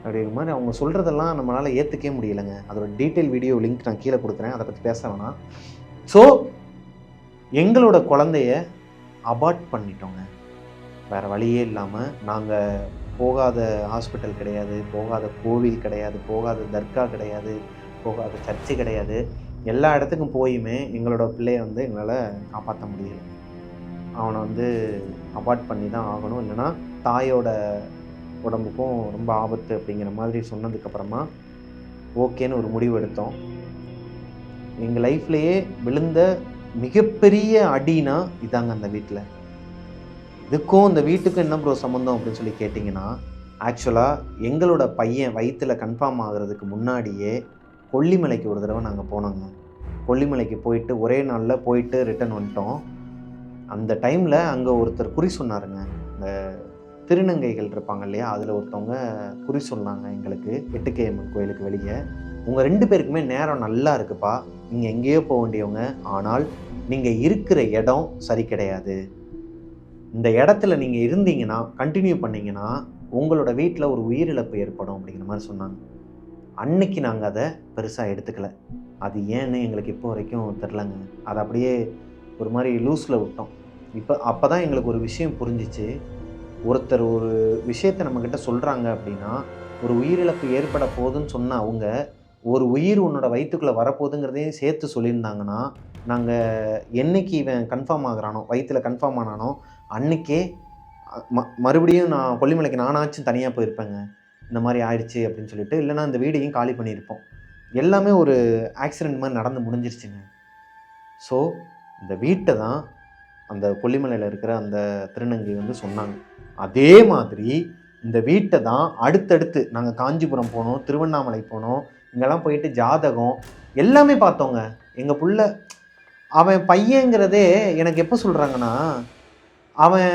அப்படிங்கிற மாதிரி அவங்க சொல்கிறதெல்லாம் நம்மளால் ஏற்றுக்கவே முடியலைங்க. அதோட டீட்டெயில் வீடியோ லிங்க் நான் கீழே கொடுக்குறேன், அதை பற்றி பேச வேணாம். ஸோ எங்களோட குழந்தைய அபார்ட் பண்ணிட்டோங்க. வேறு வழியே இல்லாமல். நாங்கள் போகாத ஹாஸ்பிட்டல் கிடையாது, போகாத கோவில் கிடையாது, போகாத தர்கா கிடையாது, போகாத சர்ச்சு கிடையாது. எல்லா இடத்துக்கும் போயுமே எங்களோட பிள்ளையை வந்து எங்களால் காப்பாற்ற முடியல. அவனை வந்து அபார்ட் பண்ணி தான் ஆகணும், இல்லைன்னா தாயோட உடம்புக்கும் ரொம்ப ஆபத்து அப்படிங்கிற மாதிரி சொன்னதுக்கப்புறமா ஓகேன்னு ஒரு முடிவு எடுத்தோம். எங்கள் லைஃப்லேயே விழுந்த மிகப்பெரிய அடினா இதாங்க அந்த வீட்டில். இதுக்கும் இந்த வீட்டுக்கும் என்ன ப்ரோ சம்மந்தம் அப்படின்னு சொல்லி கேட்டிங்கன்னா, ஆக்சுவலாக எங்களோட பையன் வயிற்றில் கன்ஃபார்ம் ஆகிறதுக்கு முன்னாடியே கொல்லிமலைக்கு ஒரு தடவை நாங்கள் போனோங்க. கொல்லிமலைக்கு போயிட்டு ஒரே நாளில் போயிட்டு ரிட்டன் வந்துட்டோம். அந்த டைமில் அங்கே ஒருத்தர் குறி சொன்னாருங்க. இந்த திருநங்கைகள் இருப்பாங்க இல்லையா, அதில் ஒருத்தவங்க குறி சொன்னாங்க எங்களுக்கு, 8K அம்மன் கோயிலுக்கு வெளியே. உங்கள் 2 பேருக்குமே நேரம் நல்லா இருக்குப்பா, நீங்கள் எங்கேயோ போக வேண்டியவங்க, ஆனால் நீங்கள் இருக்கிற இடம் சரி கிடையாது. இந்த இடத்துல நீங்கள் இருந்தீங்கன்னா, கண்டினியூ பண்ணிங்கன்னா உங்களோட வீட்டில் ஒரு உயிரிழப்பு ஏற்படும் அப்படிங்கிற மாதிரி சொன்னாங்க. அன்னைக்கு நாங்கள் அதை பெருசாக எடுத்துக்கல. அது ஏன்னு எங்களுக்கு இப்போ வரைக்கும் தெரிலங்க. அதை அப்படியே ஒரு மாதிரி லூஸில் விட்டோம். அப்போ தான் எங்களுக்கு ஒரு விஷயம் புரிஞ்சிச்சு. ஒருத்தர் ஒரு விஷயத்தை நம்மக்கிட்ட சொல்கிறாங்க அப்படின்னா, ஒரு உயிரிழப்பு ஏற்பட போகுதுன்னு சொன்ன அவங்க ஒரு உயிர் உன்னோட வயிற்றுக்குள்ளே வரப்போகுதுங்கிறதையும் சேர்த்து சொல்லியிருந்தாங்கன்னா, நாங்கள் என்னைக்கு இவன் கன்ஃபார்ம் ஆகுறானோ, வயிற்றில் கன்ஃபார்ம் ஆனானோ அன்றைக்கே மறுபடியும் நான் கொல்லிமலைக்கு நானாச்சும் தனியாக போயிருப்பேங்க. இந்த மாதிரி ஆயிடுச்சு அப்படின்னு சொல்லிட்டு, இல்லைனா இந்த வீடையும் காலி பண்ணியிருப்போம். எல்லாமே ஒரு ஆக்சிடெண்ட் மாதிரி நடந்து முடிஞ்சிருச்சுங்க. ஸோ இந்த வீட்டை தான் அந்த கொல்லிமலையில் இருக்கிற அந்த திருநங்கை வந்து சொன்னாங்க. அதே மாதிரி இந்த வீட்டை தான் அடுத்தடுத்து நாங்கள் காஞ்சிபுரம் போனோம், திருவண்ணாமலை போனோம், இங்கெல்லாம் போயிட்டு ஜாதகம் எல்லாமே பார்த்தோங்க. எங்கள் புள்ள அவன் பையங்கிறதே எனக்கு எப்போ சொல்கிறாங்கன்னா, அவன்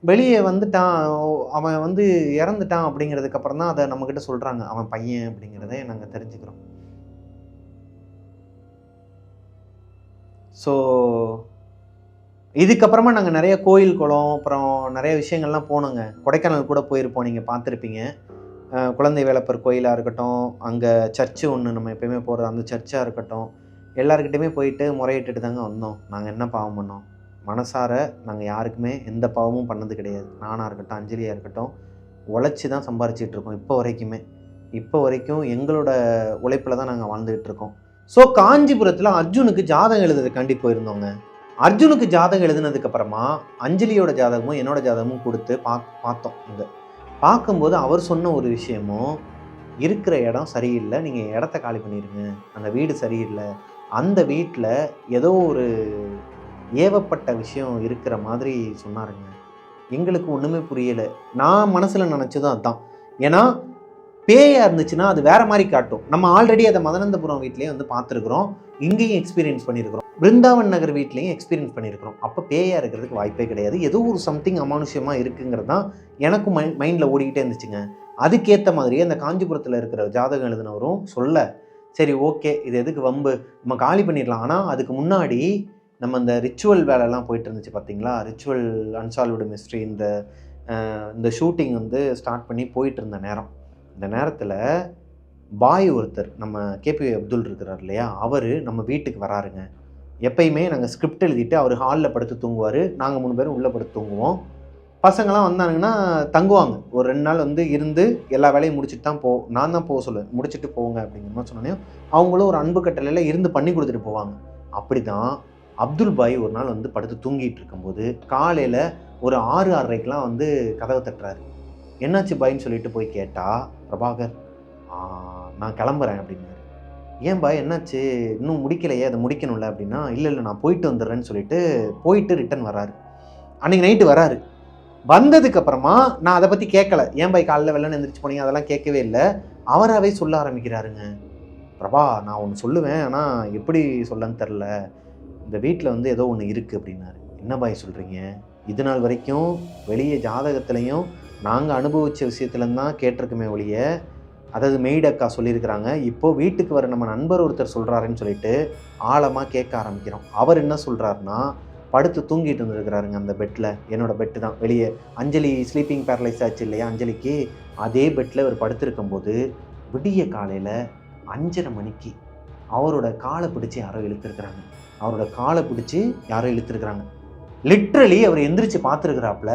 வெளியே வந்துட்டான், அவன் வந்து இறந்துட்டான் அப்படிங்கிறதுக்கப்புறம் தான் அதை நம்மக்கிட்ட சொல்கிறாங்க, அவன் பையன் அப்படிங்கிறத நாங்கள் தெரிஞ்சுக்கிறோம். ஸோ இதுக்கப்புறமா நாங்கள் நிறைய கோயில் குளம் அப்புறம் நிறைய விஷயங்கள்லாம் போனோங்க. கொடைக்கானல் கூட போயிருப்போம், நீங்கள் பார்த்துருப்பீங்க. குழந்தை வேலப்பர் கோயிலாக இருக்கட்டும், அங்கே சர்ச்சு ஒன்று நம்ம எப்போயுமே போகிறது, அந்த சர்ச்சாக இருக்கட்டும், எல்லாருக்கிட்டையுமே போயிட்டு முறையிட்டுட்டு தாங்க வந்தோம். நாங்கள் என்ன பாவம் பண்ணோம்? மனசார நாங்கள் யாருக்குமே எந்த பாவமும் பண்ணது கிடையாது. நானாக இருக்கட்டும், அஞ்சலியாக இருக்கட்டும், உழைச்சி தான் சம்பாரிச்சிட்ருக்கோம் இப்போ வரைக்கும் எங்களோட உழைப்பில் தான் நாங்கள் வாழ்ந்துகிட்டு இருக்கோம். ஸோ காஞ்சிபுரத்தில் அர்ஜுனுக்கு ஜாதகம் எழுதுறதுக்காண்டி போயிருந்தோங்க. அர்ஜுனுக்கு ஜாதகம் எழுதுனதுக்கப்புறமா அஞ்சலியோட ஜாதகமும் என்னோட ஜாதகமும் கொடுத்து பார்த்தோம். இங்கே பார்க்கும்போது அவர் சொன்ன ஒரு விஷயமும், இருக்கிற இடம் சரியில்லை, நீங்கள் இடத்த காலி பண்ணிடுங்க, அந்த வீடு சரியில்லை, அந்த வீட்டில் ஏதோ ஒரு ஏவப்பட்ட விஷயம் இருக்கிற மாதிரி சொன்னாருங்க. எங்களுக்கு ஒன்றுமே புரியலை. நான் மனசில் நினச்சதும் அதுதான். ஏன்னா பேயாக இருந்துச்சுன்னா அது வேறு மாதிரி காட்டும். நம்ம ஆல்ரெடி அதை மதனந்தபுரம் வீட்லேயே வந்து பார்த்துருக்குறோம், இங்கேயும் எக்ஸ்பீரியன்ஸ் பண்ணியிருக்கிறோம், பிருந்தாவன் நகர் வீட்லேயும் எக்ஸ்பீரியன்ஸ் பண்ணியிருக்கிறோம். அப்போ பேயாக இருக்கிறதுக்கு வாய்ப்பே கிடையாது. ஏதோ ஒரு சம்திங் அமானுஷ்யமாக இருக்குங்கிறது தான் எனக்கும் மைண்டில் ஓடிக்கிட்டே இருந்துச்சுங்க. அதுக்கேற்ற மாதிரியே அந்த காஞ்சிபுரத்தில் இருக்கிற ஜாதகம் எழுதினவரும் சொல்ல, சரி ஓகே இது எதுக்கு வம்பு, நம்ம காலி பண்ணிடலாம். ஆனால் அதுக்கு முன்னாடி நம்ம இந்த ரிச்சுவல் வேலைலாம் போயிட்டு இருந்துச்சு பார்த்தீங்களா, ரிச்சுவல் அன்சால்வ்டு மிஸ்ட்ரி, இந்த ஷூட்டிங் வந்து ஸ்டார்ட் பண்ணி போயிட்டு இருந்த நேரம், இந்த நேரத்தில் பாய் ஒருத்தர், நம்ம கேபி அப்துல் இருக்கிறார் இல்லையா, அவர் நம்ம வீட்டுக்கு வராருங்க. எப்பயுமே நாங்கள் ஸ்கிரிப்ட் எழுதிட்டு அவர் ஹாலில் படுத்து தூங்குவார், நாங்கள் 3 பேரும் உள்ளே படுத்து தூங்குவோம். பசங்களாம் வந்தானுங்கன்னா தங்குவாங்க, ஒரு 2 நாள் வந்து இருந்து எல்லா வேலையும் முடிச்சுட்டு தான் நான் தான் போக சொல்லுவேன், முடிச்சுட்டு போங்க அப்படிங்கிற மாதிரி சொன்னோன்னே அவங்களும் ஒரு அன்பு கட்டளையில் இருந்து பண்ணி கொடுத்துட்டு போவாங்க. அப்படி தான் அப்துல் பாய் ஒரு நாள் வந்து படுத்து தூங்கிட்டு இருக்கும்போது காலையில் ஒரு 6-6:30க்கெலாம் வந்து கதவை தட்டுறாரு. என்னாச்சு பாயின்னு சொல்லிட்டு போய் கேட்டால் பிரபாகர் நான் கிளம்புறேன் அப்படின்னாரு. ஏன் பாய் என்னாச்சு, இன்னும் முடிக்கலையே, அதை முடிக்கணும்ல அப்படின்னா, இல்லை நான் போயிட்டு வந்துடுறேன்னு சொல்லிட்டு போயிட்டு ரிட்டன் வராரு. அன்றைக்கி நைட்டு வராரு. வந்ததுக்கப்புறமா நான் அதை பற்றி கேட்கல, ஏன் பாய் காலையில் வெள்ளன்னு எந்திரிச்சு போனீங்க, அதெல்லாம் கேட்கவே இல்லை. அவராகவே சொல்ல ஆரம்பிக்கிறாருங்க, பிரபா நான் ஒன்று சொல்லுவேன், ஆனால் எப்படி சொல்லன்னு தெரில, இந்த வீட்டில் வந்து ஏதோ ஒன்று இருக்குது அப்படின்னாரு. என்ன பாய் சொல்கிறீங்க? இது நாள் வரைக்கும் வெளியே ஜாதகத்துலேயும் நாங்கள் அனுபவித்த விஷயத்துலந்தான் கேட்டிருக்குமே ஒழிய, அதாவது மெய்டு அக்கா சொல்லியிருக்கிறாங்க, இப்போது வீட்டுக்கு வர நம்ம நண்பர் ஒருத்தர் சொல்கிறாருன்னு சொல்லிட்டு ஆழமாக கேட்க ஆரம்பிக்கிறோம். அவர் என்ன சொல்கிறாருன்னா, படுத்து தூங்கிட்டு இருந்துருக்கிறாருங்க அந்த பெட்டில். என்னோடய பெட்டு தான் வெளியே, அஞ்சலி ஸ்லீப்பிங் பேரலைஸ் ஆச்சு இல்லையா அஞ்சலிக்கு, அதே பெட்டில் அவர் படுத்திருக்கும்போது விடிய காலையில் 5:30 மணிக்கு அவரோட காலை பிடிச்சி யாரோ இழுத்துருக்குறாங்க. அவரோட காலை பிடிச்சி யாரோ இழுத்துருக்குறாங்க. லிட்ரலி அவர் எந்திரிச்சு பார்த்துருக்குறாப்புல,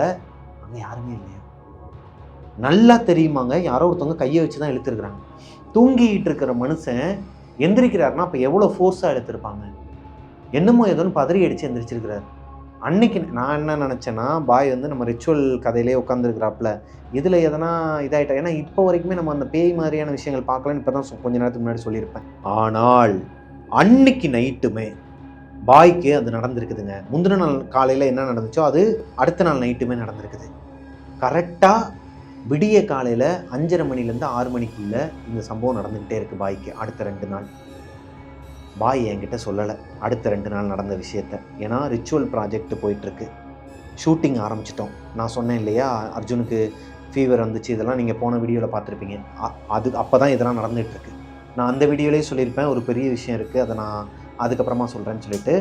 அங்கே யாருமே இல்லையா. நல்லா தெரியுமாங்க, யாரோ ஒருத்தவங்க கையை வச்சு தான் இழுத்துருக்குறாங்க. தூங்கிட்டு இருக்கிற மனுஷன் எந்திரிக்கிறாருன்னா அப்போ எவ்வளோ ஃபோர்ஸாக இழுத்துருப்பாங்க. என்னமோ ஏதோன்னு பதறி அடித்து எந்திரிச்சிருக்கிறார். அன்னைக்கு நான் என்ன நினச்சேன்னா, பாய் வந்து நம்ம ரிச்சுவல் கதையிலே உட்காந்துருக்கிறாப்புல, இதில் எதனா இதாகிட்டா, ஏன்னா இப்போ வரைக்குமே நம்ம அந்த பேய் மாதிரியான விஷயங்கள் பார்க்கலான்னு இப்போ தான் கொஞ்ச நேரத்துக்கு முன்னாடி சொல்லியிருப்பேன். ஆனால் அன்னைக்கு நைட்டுமே பாய்க்கு அது நடந்திருக்குதுங்க. முந்தின நாள் காலையில் என்ன நடந்துச்சோ அது அடுத்த நாள் நைட்டுமே நடந்திருக்குது. கரெக்டாக விடிய காலையில் 5:30 மணிலேருந்து 6 மணிக்குள்ளே இந்த சம்பவம் நடந்துக்கிட்டே இருக்குது பாய்க்கு. அடுத்த 2 நாள் பாய் என்கிட்ட சொல்லலை அடுத்த 2 நாள் நடந்த விஷயத்த. ஏன்னா ரிச்சுவல் ப்ராஜெக்ட் போயிட்டுருக்கு, ஷூட்டிங் ஆரம்பிச்சிட்டோம். நான் சொன்னேன் இல்லையா, அர்ஜுனுக்கு ஃபீவர் வந்துச்சு, இதெல்லாம் நீங்கள் போன வீடியோவில் பார்த்துருப்பீங்க. அது அப்போ தான் இதெல்லாம் நடந்துகிட்ருக்கு. நான் அந்த வீடியோலேயே சொல்லியிருப்பேன், ஒரு பெரிய விஷயம் இருக்குது, அதை நான் அதுக்கப்புறமா சொல்கிறேன்னு சொல்லிட்டு.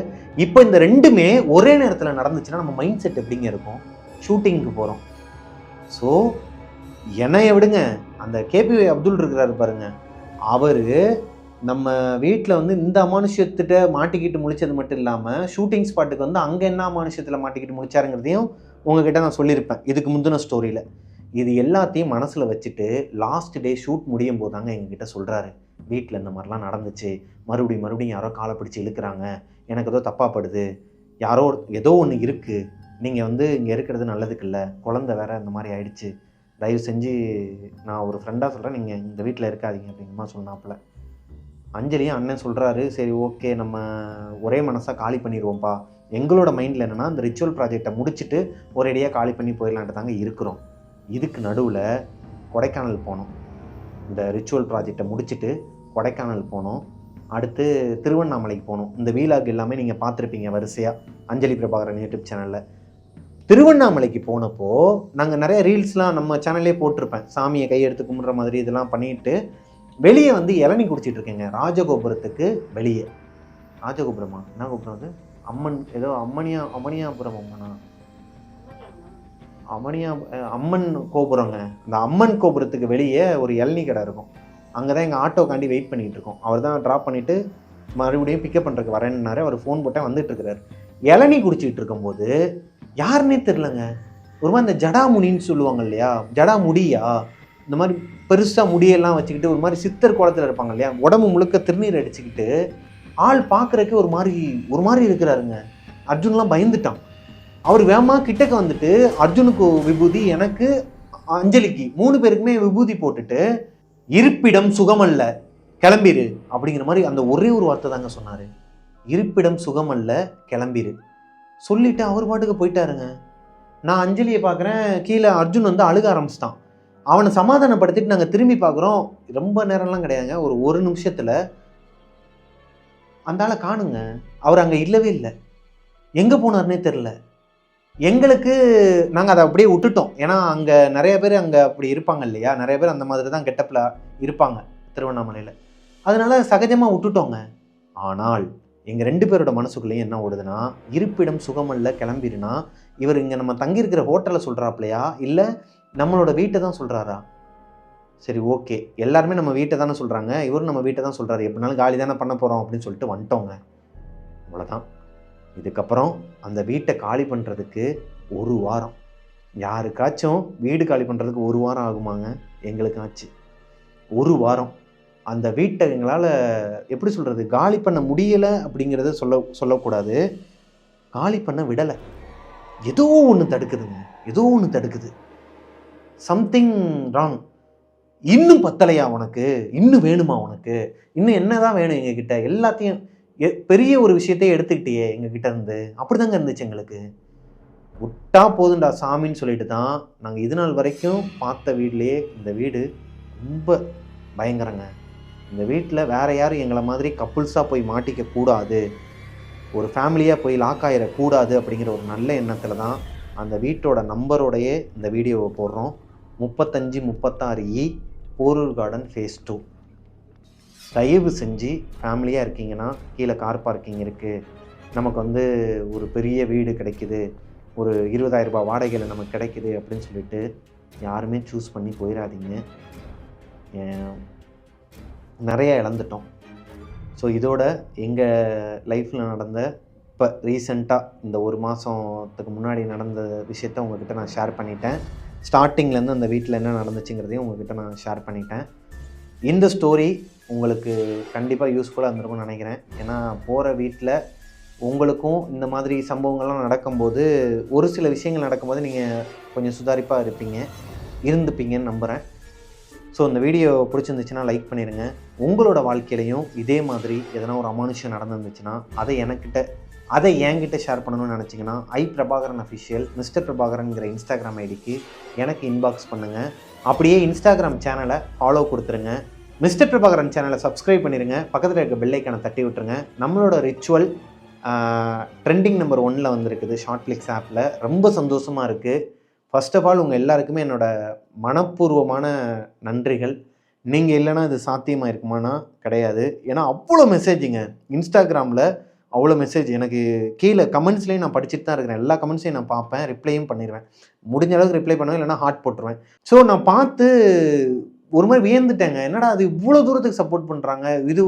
இப்போ இந்த ரெண்டுமே ஒரே நேரத்தில் நடந்துச்சுன்னா நம்ம மைண்ட் செட் எப்படிங்க இருக்கும்? ஷூட்டிங்க்கு போகிறோம். ஸோ என்னைய விடுங்க, அந்த கேபி அப்துல் இருக்கிறாரு பாருங்க, அவர் நம்ம வீட்டில் வந்து இந்த அமானுஷத்திட்ட மாட்டிக்கிட்டு முழிச்சது மட்டும் இல்லாமல் ஷூட்டிங் ஸ்பாட்டுக்கு வந்து அங்கே என்ன அமானுஷத்தில் மாட்டிக்கிட்டு முழிச்சாருங்கிறதையும் உங்ககிட்ட நான் சொல்லியிருப்பேன் இதுக்கு முந்தின ஸ்டோரியில். இது எல்லாத்தையும் மனசில் வச்சுட்டு லாஸ்ட் டே ஷூட் முடியும் போது தாங்க எங்ககிட்ட சொல்கிறாரு, வீட்டில் இந்த மாதிரிலாம் நடந்துச்சு, மறுபடியும் யாரோ காலை பிடிச்சி இழுக்கிறாங்க, எனக்கு ஏதோ தப்பாக படுது, யாரோ ஏதோ ஒன்று இருக்குது, நீங்கள் வந்து இங்கே இருக்கிறது நல்லதுக்கு இல்லை, குழந்தை வேற இந்த மாதிரி ஆயிடுச்சு, தயவு செஞ்சு நான் ஒரு ஃப்ரெண்டாக சொல்கிறேன், நீங்கள் இந்த வீட்டில் இருக்காதீங்க அப்படிங்கம்மா சொன்னாப்புல. அஞ்சலியும் அண்ணன் சொல்கிறாரு, சரி ஓகே நம்ம ஒரே மனசாக காலி பண்ணிடுவோம்ப்பா. எங்களோட மைண்டில் என்னென்னா இந்த ரிச்சுவல் ப்ராஜெக்டை முடிச்சுட்டு ஒரேடியாக காலி பண்ணி போயிடலான்ட்டு தாங்க இருக்கிறோம். இதுக்கு நடுவில் கொடைக்கானல் போனோம். இந்த ரிச்சுவல் ப்ராஜெக்டை முடிச்சுட்டு கொடைக்கானல் போனோம். அடுத்து திருவண்ணாமலைக்கு போனோம். இந்த வீலாக் எல்லாமே நீங்கள் பார்த்துருப்பீங்க வரிசையாக அஞ்சலி பிரபாகரன் யூடியூப் சேனலில். திருவண்ணாமலைக்கு போனப்போ நாங்கள் நிறைய ரீல்ஸ்லாம் நம்ம சேனல்லே போட்டிருப்பேன், சாமியை கையெடுத்து கும்பிட்ற மாதிரி இதெல்லாம் பண்ணிட்டு வெளியே வந்து இளநீ குடிச்சிட்டு இருக்கேங்க. ராஜகோபுரத்துக்கு வெளியே. ராஜகோபுரமா என்ன கோபுரம் அது? அம்மன் ஏதோ அம்மனியாபுரம் அம்மன் கோபுரங்க. அந்த அம்மன் கோபுரத்துக்கு வெளியே ஒரு இளநீ கடை இருக்கும். அங்கே தான் எங்கள் ஆட்டோக்காண்டி வெயிட் பண்ணிகிட்டு இருக்கோம். அவர் தான் ட்ராப் பண்ணிவிட்டு மறுபடியும் பிக்கப் பண்ணுறதுக்கு வரேன்னாரு. அவர் ஃபோன் போட்டால் வந்துட்டு இருக்கிறார். இளநீ குடிச்சிட்டு இருக்கும்போது யாருன்னே தெரிலங்க, ஒரு மாதிரி இந்த ஜடாமுனின்னு சொல்லுவாங்க இல்லையா, ஜடாமுடியா, இந்த மாதிரி பெருசாக முடியெல்லாம் வச்சுக்கிட்டு ஒரு மாதிரி சித்தர் கோலத்தில் இருப்பாங்க இல்லையா, உடம்பு முழுக்க திருநீர் அடிச்சுக்கிட்டு ஆள் பார்க்குறக்கு ஒரு மாதிரி இருக்கிறாருங்க. அர்ஜுன்லாம் பயந்துட்டான். அவர் வேகமாக கிட்டக்க வந்துட்டு அர்ஜுனுக்கு விபூதி, எனக்கு அஞ்சலிக்கு 3 பேருக்குமே விபூதி போட்டுட்டு, இருப்பிடம் சுகமல்ல கிளம்பிரு அப்படிங்கிற மாதிரி அந்த ஒரே ஒரு வார்த்தை தாங்க சொன்னார். இருப்பிடம் சுகமல்ல கிளம்பிரு சொல்லிவிட்டு அவர் பாட்டுக்கு போயிட்டாருங்க. நான் அஞ்சலியை பார்க்குறேன், கீழே அர்ஜுன் வந்து அழுக ஆரம்பிச்சிட்டான். அவனை சமாதானப்படுத்திட்டு நாங்கள் திரும்பி பார்க்குறோம். ரொம்ப நேரம்லாம் கிடையாதுங்க, ஒரு நிமிஷத்தில் அந்த ஆளை காணுங்க. அவர் அங்கே இல்லவே இல்லை, எங்கே போனார்னே தெரில எங்களுக்கு. நாங்கள் அதை அப்படியே விட்டுட்டோம். ஏன்னா அங்கே நிறைய பேர் அங்கே அப்படி இருப்பாங்க இல்லையா, நிறைய பேர் அந்த மாதிரி தான் கெட்டப்பில் இருப்பாங்க திருவண்ணாமலையில். அதனால சகஜமாக விட்டுட்டோங்க. ஆனால் எங்கள் 2 பேரோட மனசுக்குள்ளேயும் என்ன ஓடுதுன்னா, இருப்பிடம் சுகமல்ல கிளம்பிடுனா இவர் இங்கே நம்ம தங்கியிருக்கிற ஹோட்டலை சொல்கிறாப்லையா இல்லை நம்மளோட வீட்டை தான் சொல்கிறாரா? சரி ஓகே, எல்லாருமே நம்ம வீட்டை தானே சொல்கிறாங்க, இவரும் நம்ம வீட்டை தான் சொல்கிறாரு, எப்படினாலும் காலி தானே பண்ண போகிறோம் அப்படின்னு சொல்லிட்டு வந்துட்டோங்க. அவ்வளோதான். இதுக்கப்புறம் அந்த வீட்டை காலி பண்ணுறதுக்கு 1 வாரம். யாருக்காச்சும் வீடு காலி பண்ணுறதுக்கு 1 வாரம் ஆகுமாங்க? எங்களுக்கு ஆச்சு 1 வாரம். அந்த வீட்டை எங்களால் எப்படி சொல்கிறது, காலி பண்ண முடியலை அப்படிங்கிறத சொல்லக்கூடாது, காலி பண்ண விடலை. ஏதோ ஒன்று தடுக்குதுங்க, ஏதோ ஒன்று தடுக்குது. Something wrong. இன்னும் பத்தலையா உனக்கு, இன்னும் வேணுமா உனக்கு, இன்னும் என்னதான் வேணும் எங்ககிட்ட, எல்லாத்தையும் பெரிய ஒரு விஷயத்தையே எடுத்துக்கிட்டியே எங்ககிட்ட இருந்து. அப்படிதாங்க இருந்துச்சு எங்களுக்கு. விட்டா போதுண்டா சாமின்னு சொல்லிட்டு தான் நாங்கள் இது நாள் வரைக்கும் பார்த்த வீட்லேயே இந்த வீடு ரொம்ப பயங்கரங்க. இந்த வீட்டில் வேற யாரும் எங்களை மாதிரி கப்புள்ஸாக போய் மாட்டிக்க கூடாது, ஒரு ஃபேமிலியாக போய் லாக் ஆகிடக்கூடாது அப்படிங்கிற ஒரு நல்ல எண்ணத்தில் தான் அந்த வீட்டோட நம்பரோடையே இந்த வீடியோவை போடுறோம். 3536E Porur garden face 2. தயவு செஞ்சு ஃபேமிலியாக இருக்கீங்கன்னா கீழே கார் பார்க்கிங் இருக்குது, நமக்கு வந்து ஒரு பெரிய வீடு கிடைக்குது, ஒரு 20,000 ரூபாய் வாடகையில் நமக்கு கிடைக்குது அப்படின்னு சொல்லிட்டு யாருமே சூஸ் பண்ணி போயிடாதீங்க. நிறைய இழந்துட்டோம். ஸோ இதோட எங்கள் லைஃப்பில் நடந்த இப்போ ரீசெண்டாக இந்த ஒரு மாதத்துக்கு முன்னாடி நடந்த விஷயத்த உங்கள்கிட்ட நான் ஷேர் பண்ணிட்டேன். ஸ்டார்டிங்லேருந்து அந்த வீட்டில் என்ன நடந்துச்சுங்கிறதையும் உங்கள்கிட்ட நான் ஷேர் பண்ணிட்டேன். இந்த ஸ்டோரி உங்களுக்கு கண்டிப்பாக யூஸ்ஃபுல்லாக இருந்திருக்கும்னு நினைக்கிறேன். ஏன்னா போகிற வீட்டில் உங்களுக்கும் இந்த மாதிரி சம்பவங்கள்லாம் நடக்கும்போது, ஒரு சில விஷயங்கள் நடக்கும்போது நீங்கள் கொஞ்சம் சுதாரிப்பாக இருந்துப்பீங்கன்னு நம்புகிறேன். ஸோ இந்த வீடியோ பிடிச்சிருந்துச்சுன்னா லைக் பண்ணிடுங்க. உங்களோட வாழ்க்கையிலையும் இதே மாதிரி எதனா ஒரு அமானுஷம் நடந்துருந்துச்சுன்னா அதை என்கிட்ட ஷேர் பண்ணணும்னு நினச்சிங்கன்னா பிரபாகரன் அஃபிஷியல் மிஸ்டர் பிரபாகரன்கிற இன்ஸ்டாகிராம் ஐடிக்கு எனக்கு இன்பாக்ஸ் பண்ணுங்கள். அப்படியே இன்ஸ்டாகிராம் சேனலை ஃபாலோ கொடுத்துருங்க. மிஸ்டர் பிரபாகரன் சேனலை சப்ஸ்கிரைப் பண்ணிடுங்க. பக்கத்தில் இருக்க பெல் ஐக்கானை தட்டி விட்டுருங்க. நம்மளோட ரிச்சுவல் ட்ரெண்டிங் நம்பர் 1ல் வந்திருக்குது ஷார்ட்ஃப்ளிக்ஸ் ஆப்பில். ரொம்ப சந்தோஷமாக இருக்குது. ஃபர்ஸ்ட் ஆஃப் ஆல் உங்கள் எல்லாருக்குமே என்னோடய மனப்பூர்வமான நன்றிகள். நீங்கள் இல்லைன்னா இது சாத்தியமாக இருக்குமானா கிடையாது. ஏன்னா அவ்வளோ மெசேஜுங்க இன்ஸ்டாகிராமில், அவ்வளோ மெசேஜ் எனக்கு கீழே கமெண்ட்ஸ்லேயும் நான் படிச்சுட்டு தான் இருக்கிறேன். எல்லா கமெண்ட்ஸையும் நான் பார்ப்பேன், ரிப்ளையும் பண்ணிடுவேன். முடிஞ்ச அளவுக்கு ரிப்ளை பண்ணுவேன், இல்லைனா ஹார்ட் போட்டுருவேன். ஸோ நான் பார்த்து ஒரு மாதிரி வியந்துட்டேங்க. என்னடா அது இவ்வளோ தூரத்துக்கு சப்போர்ட் பண்ணுறாங்க. இது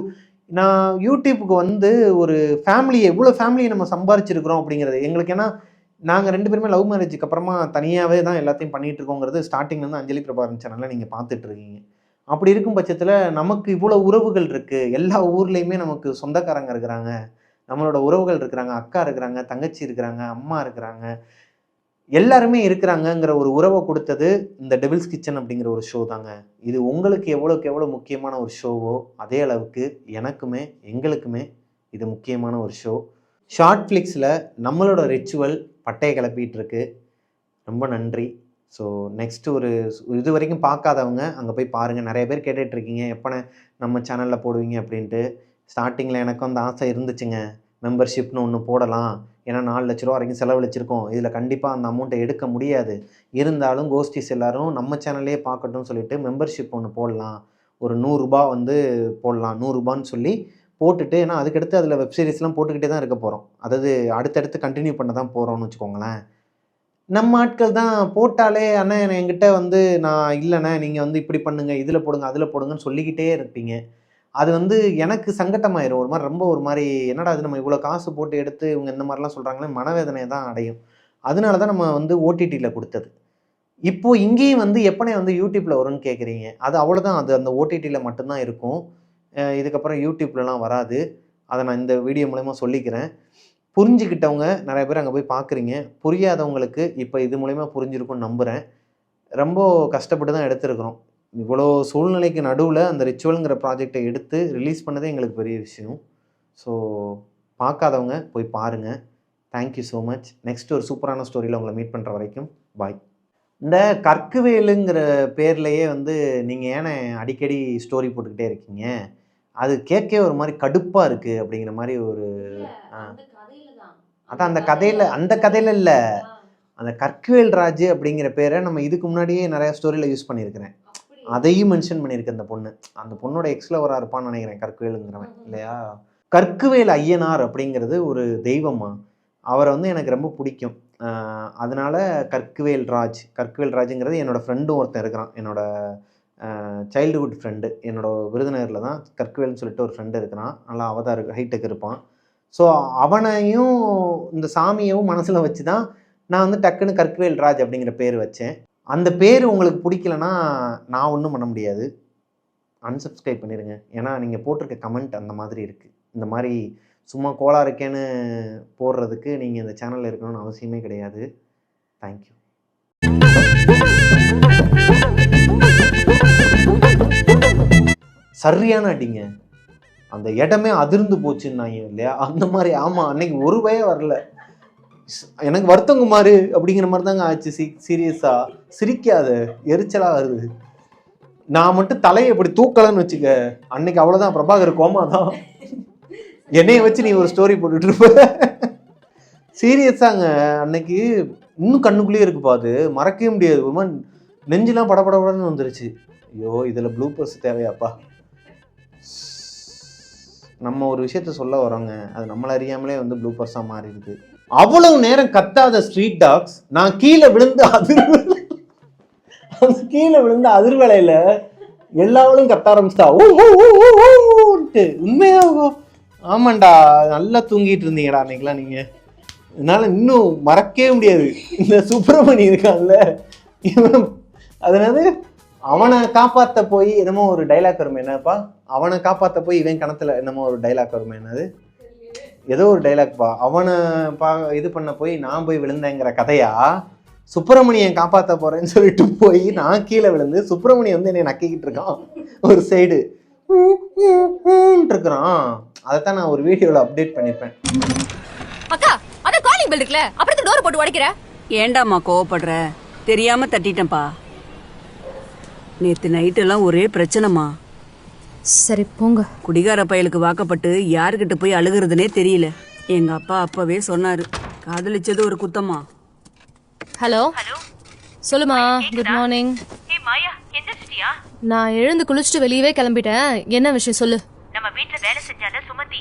நான் யூடியூப்புக்கு வந்து ஒரு எவ்வளோ ஃபேமிலியை நம்ம சம்பாரிச்சிருக்கிறோம் அப்படிங்கிறது எங்களுக்கு. ஏன்னா நாங்கள் 2 பேருமே லவ் மேரேஜுக்கு அப்புறமா தனியாகவே தான் எல்லாத்தையும் பண்ணிகிட்டு இருக்கோங்கிறது ஸ்டார்டிங்லேருந்து அஞ்சலி பிரபாகரன் சேனலில் நீங்கள் பார்த்துட்ருக்கீங்க. அப்படி இருக்கும் பட்சத்தில் நமக்கு இவ்வளோ உறவுகள் இருக்குது. எல்லா ஊர்லேயுமே நமக்கு சொந்தக்காரங்க இருக்கிறாங்க, நம்மளோட உறவுகள் இருக்கிறாங்க, அக்கா இருக்கிறாங்க, தங்கச்சி இருக்கிறாங்க, அம்மா இருக்கிறாங்க, எல்லாருமே இருக்கிறாங்கங்கிற ஒரு உறவை கொடுத்தது இந்த டெவில்ஸ் கிச்சன் அப்படிங்கிற ஒரு ஷோ தாங்க. இது உங்களுக்கு எவ்வளோக்கு எவ்வளோ முக்கியமான ஒரு ஷோவோ அதே அளவுக்கு எங்களுக்குமே இது முக்கியமான ஒரு ஷோ. ஷார்ட்ஃப்ளிக்ஸில் நம்மளோட ரிச்சுவல் பட்டையை கிளப்பிகிட்டு இருக்கு. ரொம்ப நன்றி. ஸோ நெக்ஸ்ட்டு இது வரைக்கும் பார்க்காதவங்க அங்கே போய் பாருங்கள். நிறைய பேர் கேட்டுட்ருக்கீங்க எப்போ நம்ம சேனலில் போடுவீங்க அப்படின்ட்டு. ஸ்டார்டிங்கில் எனக்கும் அந்த ஆசை இருந்துச்சுங்க, மெம்பர்ஷிப்னு ஒன்று போடலாம். ஏன்னா 4 லட்ச ரூபா வரைக்கும் செலவழிச்சிருக்கோம், இதில் கண்டிப்பாக அந்த அமௌண்ட்டை எடுக்க முடியாது. இருந்தாலும் கோஸ்டிஸ் எல்லோரும் நம்ம சேனல்லே பார்க்கட்டும்னு சொல்லிட்டு மெம்பர்ஷிப் ஒன்று போடலாம், ஒரு 100 ரூபா வந்து போடலாம், 100 ரூபான்னு சொல்லி போட்டுட்டு. ஏன்னா அதுக்கடுத்து அதில் வெப்சீரிஸ்லாம் போட்டுக்கிட்டே தான் இருக்க போகிறோம். அதாவது அடுத்தடுத்து கண்டினியூ பண்ண தான் போகிறோம்னு வச்சுக்கோங்களேன். நம்ம ஆட்கள் தான் போட்டாலே அண்ணா என்கிட்ட வந்து நான் இல்லைண்ணே நீங்கள் வந்து இப்படி பண்ணுங்கள், இதில் போடுங்க, அதில் போடுங்கன்னு சொல்லிக்கிட்டே இருப்பீங்க. அது வந்து எனக்கு சங்கட்டமாயிரும். ஒரு மாதிரி என்னடா அது நம்ம இவ்வளோ காசு போட்டு எடுத்து இவங்க இந்த மாதிரிலாம் சொல்கிறாங்களே, மனவேதனை தான் அடையும். அதனால தான் நம்ம வந்து ஓடிடியில் கொடுத்தது. இப்போது இங்கேயும் வந்து எப்போனே வந்து யூடியூப்பில் வரும்னு கேட்குறீங்க. அது அவ்வளோதான், அது அந்த ஓடிடியில் மட்டும்தான் இருக்கும். இதுக்கப்புறம் யூடியூப்லலாம் வராது. அதை நான் இந்த வீடியோ மூலமா சொல்லிக்கிறேன். புரிஞ்சுக்கிட்டவங்க நிறைய பேர் அங்கே போய் பார்க்குறீங்க. புரியாதவங்களுக்கு இப்போ இது மூலமா புரிஞ்சிருக்கும்னு நம்புகிறேன். ரொம்ப கஷ்டப்பட்டு தான் எடுத்துருக்குறோம். இவ்வளோ சூழ்நிலைக்கு நடுவில் அந்த ரிச்சுவல்ங்கிற ப்ராஜெக்டை எடுத்து ரிலீஸ் பண்ணதே எங்களுக்கு பெரிய விஷயம். ஸோ பார்க்காதவங்க போய் பாருங்கள். Thank you so much. நெக்ஸ்ட் ஒரு சூப்பரான ஸ்டோரியில் உங்களை மீட் பண்ணுற வரைக்கும் பாய். இந்த கற்குவேலுங்கிற பேர்லேயே வந்து நீங்கள் ஏன்னா அடிக்கடி ஸ்டோரி போட்டுக்கிட்டே இருக்கீங்க, அது கேட்கவே ஒரு மாதிரி கடுப்பாக இருக்குது அப்படிங்கிற மாதிரி ஒரு அதான் அந்த கதையில் இல்லை, அந்த கற்குவேல் ராஜு அப்படிங்கிற பேரை நம்ம இதுக்கு முன்னாடியே நிறையா ஸ்டோரியில் யூஸ் பண்ணியிருக்கிறேன். அதையும் மென்ஷன் பண்ணியிருக்கேன். அந்த பொண்ணோட எக்ஸ்லவராக இருப்பான்னு நினைக்கிறேன் கற்குவேலுங்கிறவன், இல்லையா? கற்குவேல் ஐயனார் அப்படிங்கிறது ஒரு தெய்வமா, அவரை வந்து எனக்கு ரொம்ப பிடிக்கும். அதனால் கற்குவேல் ராஜுங்கிறது என்னோடய ஃப்ரெண்டும் ஒருத்தன் இருக்கிறான், என்னோடய சைல்டுஹுட் ஃப்ரெண்டு. என்னோடய விருதுநகரில் தான் கற்குவேல்னு சொல்லிட்டு ஒரு ஃப்ரெண்டு இருக்கிறான், நல்லா அவதார் ஹைடெக் இருப்பான். ஸோ அவனையும் இந்த சாமியவும் மனசில் வச்சு தான் நான் வந்து டக்குன்னு கற்குவேல் ராஜ் அப்படிங்கிற பேர் வச்சேன். அந்த பேர் உங்களுக்கு பிடிக்கலன்னா நான் ஒன்றும் பண்ண முடியாது, அன்சப்ஸ்கிரைப் பண்ணிடுங்க. ஏன்னா நீங்கள் போட்டிருக்க கமெண்ட் அந்த மாதிரி இருக்குது. இந்த மாதிரி சும்மா கோலா இருக்கேன்னு போடுறதுக்கு நீங்கள் இந்த சேனலில் இருக்கணும்னு அவசியமே கிடையாது. தேங்க்யூ. சரியான அடிங்க. அந்த இடமே அதிர்ந்து போச்சுன்னாங்க இல்லையா, அந்த மாதிரி. ஆமா, அன்னைக்கு ஒரு பய வரல. எனக்கு வருத்தம் குமாரு அப்படிங்கிற மாதிரி தாங்க ஆச்சு. சீரியஸா சிரிக்காத, எரிச்சலா வருது. நான் மட்டும் தலையை இப்படி தூக்கலன்னு வச்சுக்க, அன்னைக்கு அவ்வளவுதான், பிரபாகர் கோமா தான். என்னைய வச்சு நீ ஒரு ஸ்டோரி போட்டுட்டு இருப்ப. சீரியஸாங்க, அன்னைக்கு இன்னும் கண்ணுக்குள்ளேயே இருக்குப்பா, அது மறக்கவே முடியாது. ஒரு மாதிரி நெஞ்செல்லாம் படபடன்னு வந்துருச்சு. ஐயோ, இதுல ப்ளூபர்ஸ் தேவையாப்பா. நம்ம ஒரு விஷயத்த சொல்ல வரோங்க, அது நம்மள அறியாமலே வந்து ப்ளூபர்ஸா மாறிடுது. அவ்வளவு நேரம் கத்தாத ஸ்ட்ரீட் டாக்ஸ் நான் கீழே விழுந்து அதிர்வலையில எல்லாவளும் கத்த ஆரம்பிச்சிட்டா. உண்மையா? ஆமாண்டா, நல்லா தூங்கிட்டு இருந்தீங்கடா அன்னைக்கெல்லாம் நீங்க. என்னால இன்னும் மறக்கவே முடியாது. இந்த சுப்பிரமணி இருக்கான்ல, அதனால அவனை காப்பாத்த போய் என்னமோ ஒரு டைலாக் வருமே, என்னப்பா, அவனை காப்பாத்த போய் இவன் கணத்துல என்னமோ ஒரு டைலாக் வருமே, என்னது, ஏதோ ஒரு டைலாக்பா, அவனை இது பண்ண போய் நான் போய் விழுந்தேங்கிற கதையா. சுப்பிரமணியன் காப்பாற்ற போறேன்னு சொல்லிட்டு போய் நான் கீழே விழுந்து சுப்பிரமணியன் வந்து என்னை நக்கிக்கிட்டு இருக்கான் ஒரு சைடு இருக்கிறான். அதைத்தான் நான் ஒரு வீடியோல அப்டேட் பண்ணிருப்பேன். அக்கா, அத காலிங் பெல் இருக்குல, அப்படியே டோர் போட்டு உடைக்கிற. ஏண்டாமா கோவப்படுற? தெரியாம தட்டிட்டேன்பா. நேத்து நைட் எல்லாம் ஒரே பிரச்சனைமா. சரி போங்க. குடிகார பயலுக்கு வாக்கப்பட்டு யாருக்கிட்ட போய் அழுகுறதுனே தெரியல. எங்க அப்பா அப்பவே சொன்னாரு, காதலிச்சது ஒரு குத்தமா. ஹலோ, சொல்லுமா. Good morning. நான் எழுந்து குளிச்சுட்டு வெளியவே கிளம்பிட்டேன். என்ன விஷயம் சொல்லு. நம்ம வீட்டுல வேலை செஞ்சால சுமதி,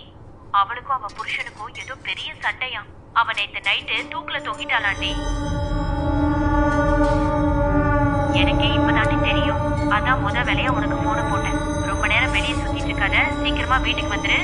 அவளுக்கும் அவன் புருஷனுக்கும் ஏதோ பெரிய சண்டையா. அவன் நேத்து நைட்டு தூக்குல தொங்கிட்டாளாண்டி. எனக்கே இப்பதாண்டி தெரியும். அதான் முத வேலையா உனக்கு போன போட்டேன். ரொம்ப நேரம் வெளியே சுத்திட்டு இருக்காத, சீக்கிரமா வீட்டுக்கு வந்துரு.